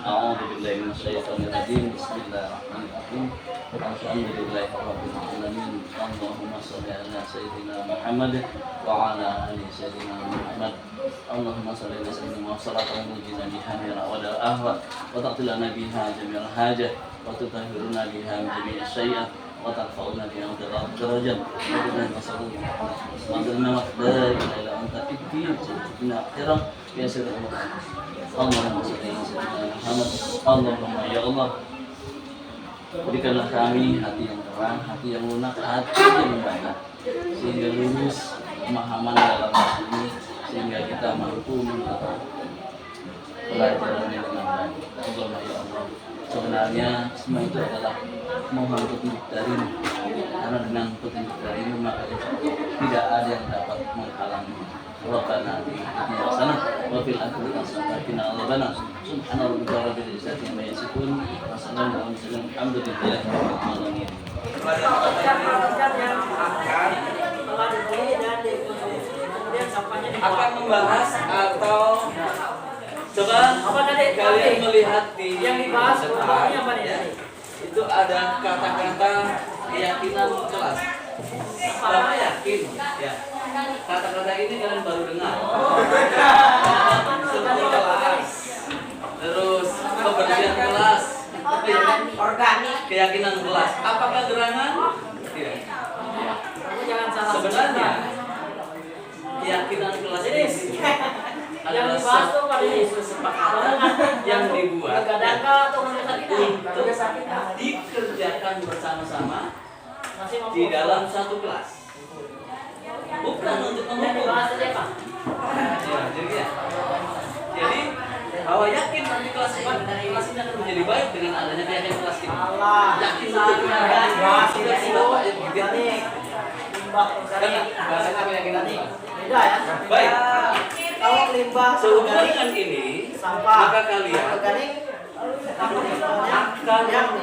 A'udzubillahi minasyaitonir rajim. Bismillahirrahmanirrahim. Alhamdulillahi rabbil alamin. Allahumma shalli ala sayyidina Muhammad wa ala ali sayyidina Muhammad. Allahumma shalli ala sayyidina Muhammad salatan mujina biha min awadal ahwa wa taqtilana biha jami'al hajah wa tutahhiruna biha min jami'is syai'at wa tarfa'una biha darajat wa tudana sallallahu alaihi wa sallam ila anta ibti bina akhiran ya sirrul Allahumma shalli ala sayyidina Muhammad. Allahumma ya Allah, berikanlah kami hati yang terang, hati yang lunak, hati yang baik, sehingga lurus pemahaman dalam hal ini, sehingga kita mampu mengetahui pelajarannya dengan baik. Allahumma ya Allah, sebenarnya semua itu adalah mohon petunjuk darimu, karena dengan petunjuk darimu maka tidak ada yang dapat menghalangi. Rabbana atina hasanah wa fil akhirati hasanah wa qina adzabannar. Subhana rabbika rabbil izzati amma yasifun wa salamun alal mursalin walhamdulillahi rabbil alamin. Akan membahas atau coba kalian melihat di yang dibahas apa ya? Itu ada kata-kata keyakinan kelas. Bapak yakin ya? Kata-kata ini kalian baru dengar. Seperti kelas, terus kebersihan kelas, organik, keyakinan kelas. Apakah gerangan? Tidak. Sebenarnya keyakinan kelas ini adalah satu kesepakatan yang dibuat untuk dikerjakan bersama-sama di dalam satu kelas. Bukan untuk menghukum. Jadi bahwa yakin nanti kelas ini akan menjadi baik dengan adanya keyakinan kelas ini. Yakin betul. Bahasa keyakinan kelas. Baik. Kalau limbah sehubungan dengan ini, maka kalian akan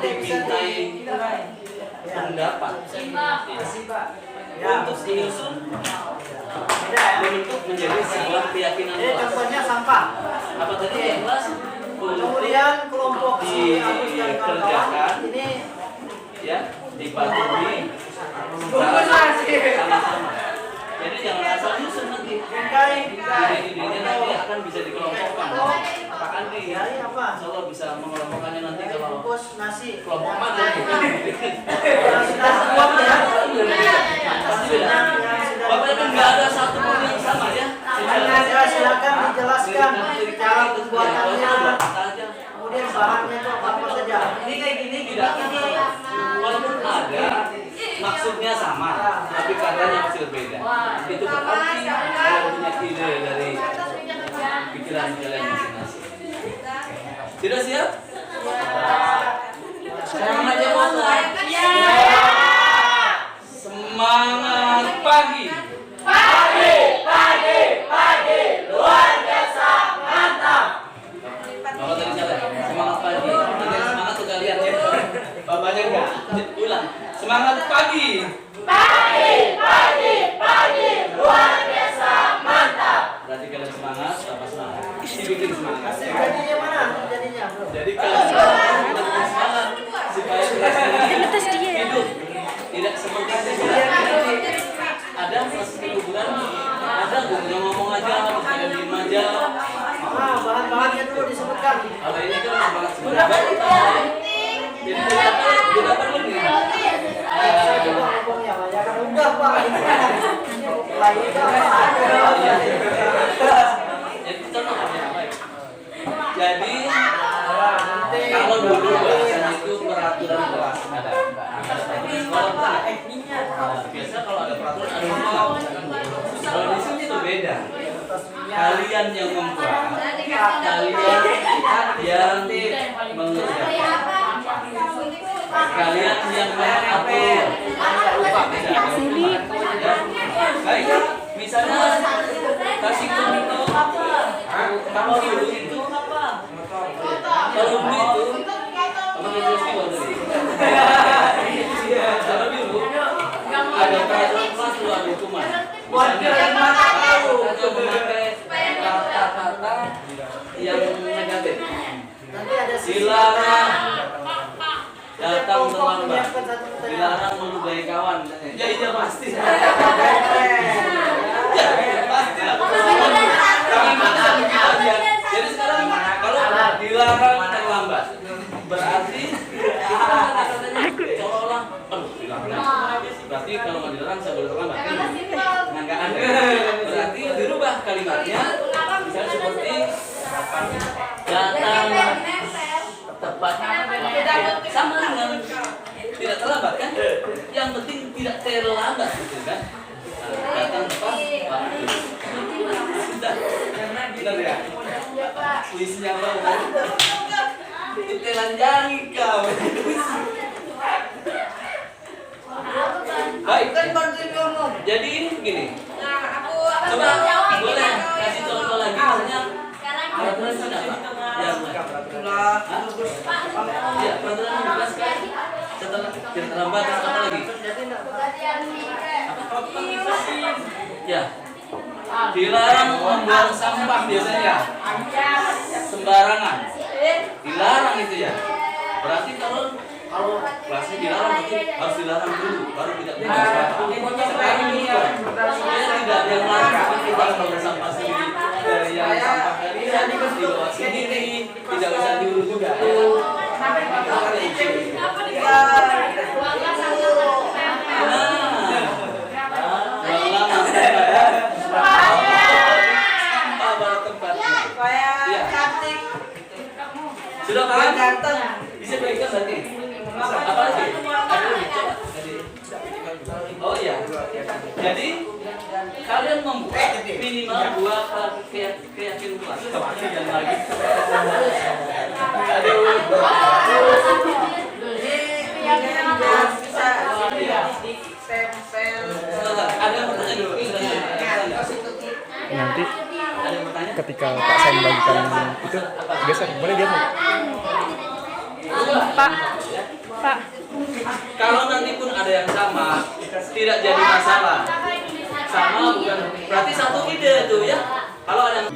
dimintai pendapat untuk diusun bentuk menjadi sebuah keyakinan kelas. Contohnya sampah. Apa tadi yang kelas? Kemudian kelompok dikerjakan, ini ya dipatuhi sama-sama. Jadi jangan asal nyusun nanti. Ide-idenya nanti akan bisa dikelompokkan. Pak Andri ya, Insya Allah bisa mengelompokkannya nanti kalau kelompok mana. Bapak kan nggak ada satu pun yang sama ya. Silakan dijelaskan cara pembuatannya, kemudian bahannya itu apa saja. Ini kayak gini tidak walaupun ada maksudnya sama, tapi katanya masih berbeda. Itu berarti kalian punya ide dari pikiran kalian masing-masing. Tidak siap? Semangat ya mulai. Semangat pagi. Luar biasa mantap. Bapak tadi salah. Semangat pagi. Nanti semangat tuh kalian ya. Bapaknya enggak. Ulang. Semangat pagi. Luar biasa mantap. Berarti kalian semangat, Bapak semangat. Dibikin semangat. Jadinya mana? Jadinya bro. Jadi kalian semangat supaya kalian hidup. Tidak seperti ada proses kuburan, ada gue ngomong aja, harus ada diem aja. Bahan-bahannya dulu disebutkan. Kalau ini kan banget sebenarnya. Jadi berapa lebih? Saya juga ngomongnya, ya kan udah kalian yang membuat, kalian yang mengerjakan, kalian yang mengatur. Baik, misalnya kasih contoh kalau dulu itu kalau dulu ada peraturan kelas luar hukuman. Misalnya memakai kata-kata yang negatif, dilarang datang terlambat, dilarang meludahi kawan. Ya iya pasti. Jadi sekarang kalau dilarang terlambat, berarti kita kata-katanya seolah-olah dilarang. Berarti kalau nggak dilarang saya boleh terlambat. Nah, nggak ada. Berarti dirubah kalimatnya, misalnya seperti datang tepat sama dengan tidak terlambat kan? Yang penting tidak terlambat gitu kan? Datang tepat. Sudah, benar ya? Puisinya apa? Ditelanjangi kau. Baik, jadi ini begini. Coba boleh kasih contoh lagi, misalnya peraturan Cina apa? Yang ya peraturan dijelaskan setelah tidak terlambat apa lagi? Ya, dilarang membuang sampah biasanya sembarangan, dilarang itu ya. Berarti kalau kelasnya dilarang berarti harus dilarang dulu, baru tidak boleh sampah. Sekarang ini ya, tidak ada yang larang kita membuang sampah sendiri. Yang sampah kalian dibawa sendiri, tidak bisa diurus juga. Sudah paham? Bisa baikkan berarti. Apa lagi? Ada lagi coba. Oh iya. Jadi kalian membuat minimal 2 keyakinan kelas. Yang lagi. Ada yang bertanya dulu. Nanti Ada yang bertanya? ketika Pak Sam bagikan itu geser, boleh dia mau? Pak. Kalau nanti pun ada yang sama, tidak jadi masalah. Sama bukan berarti satu ide tuh ya. Kalau ada yang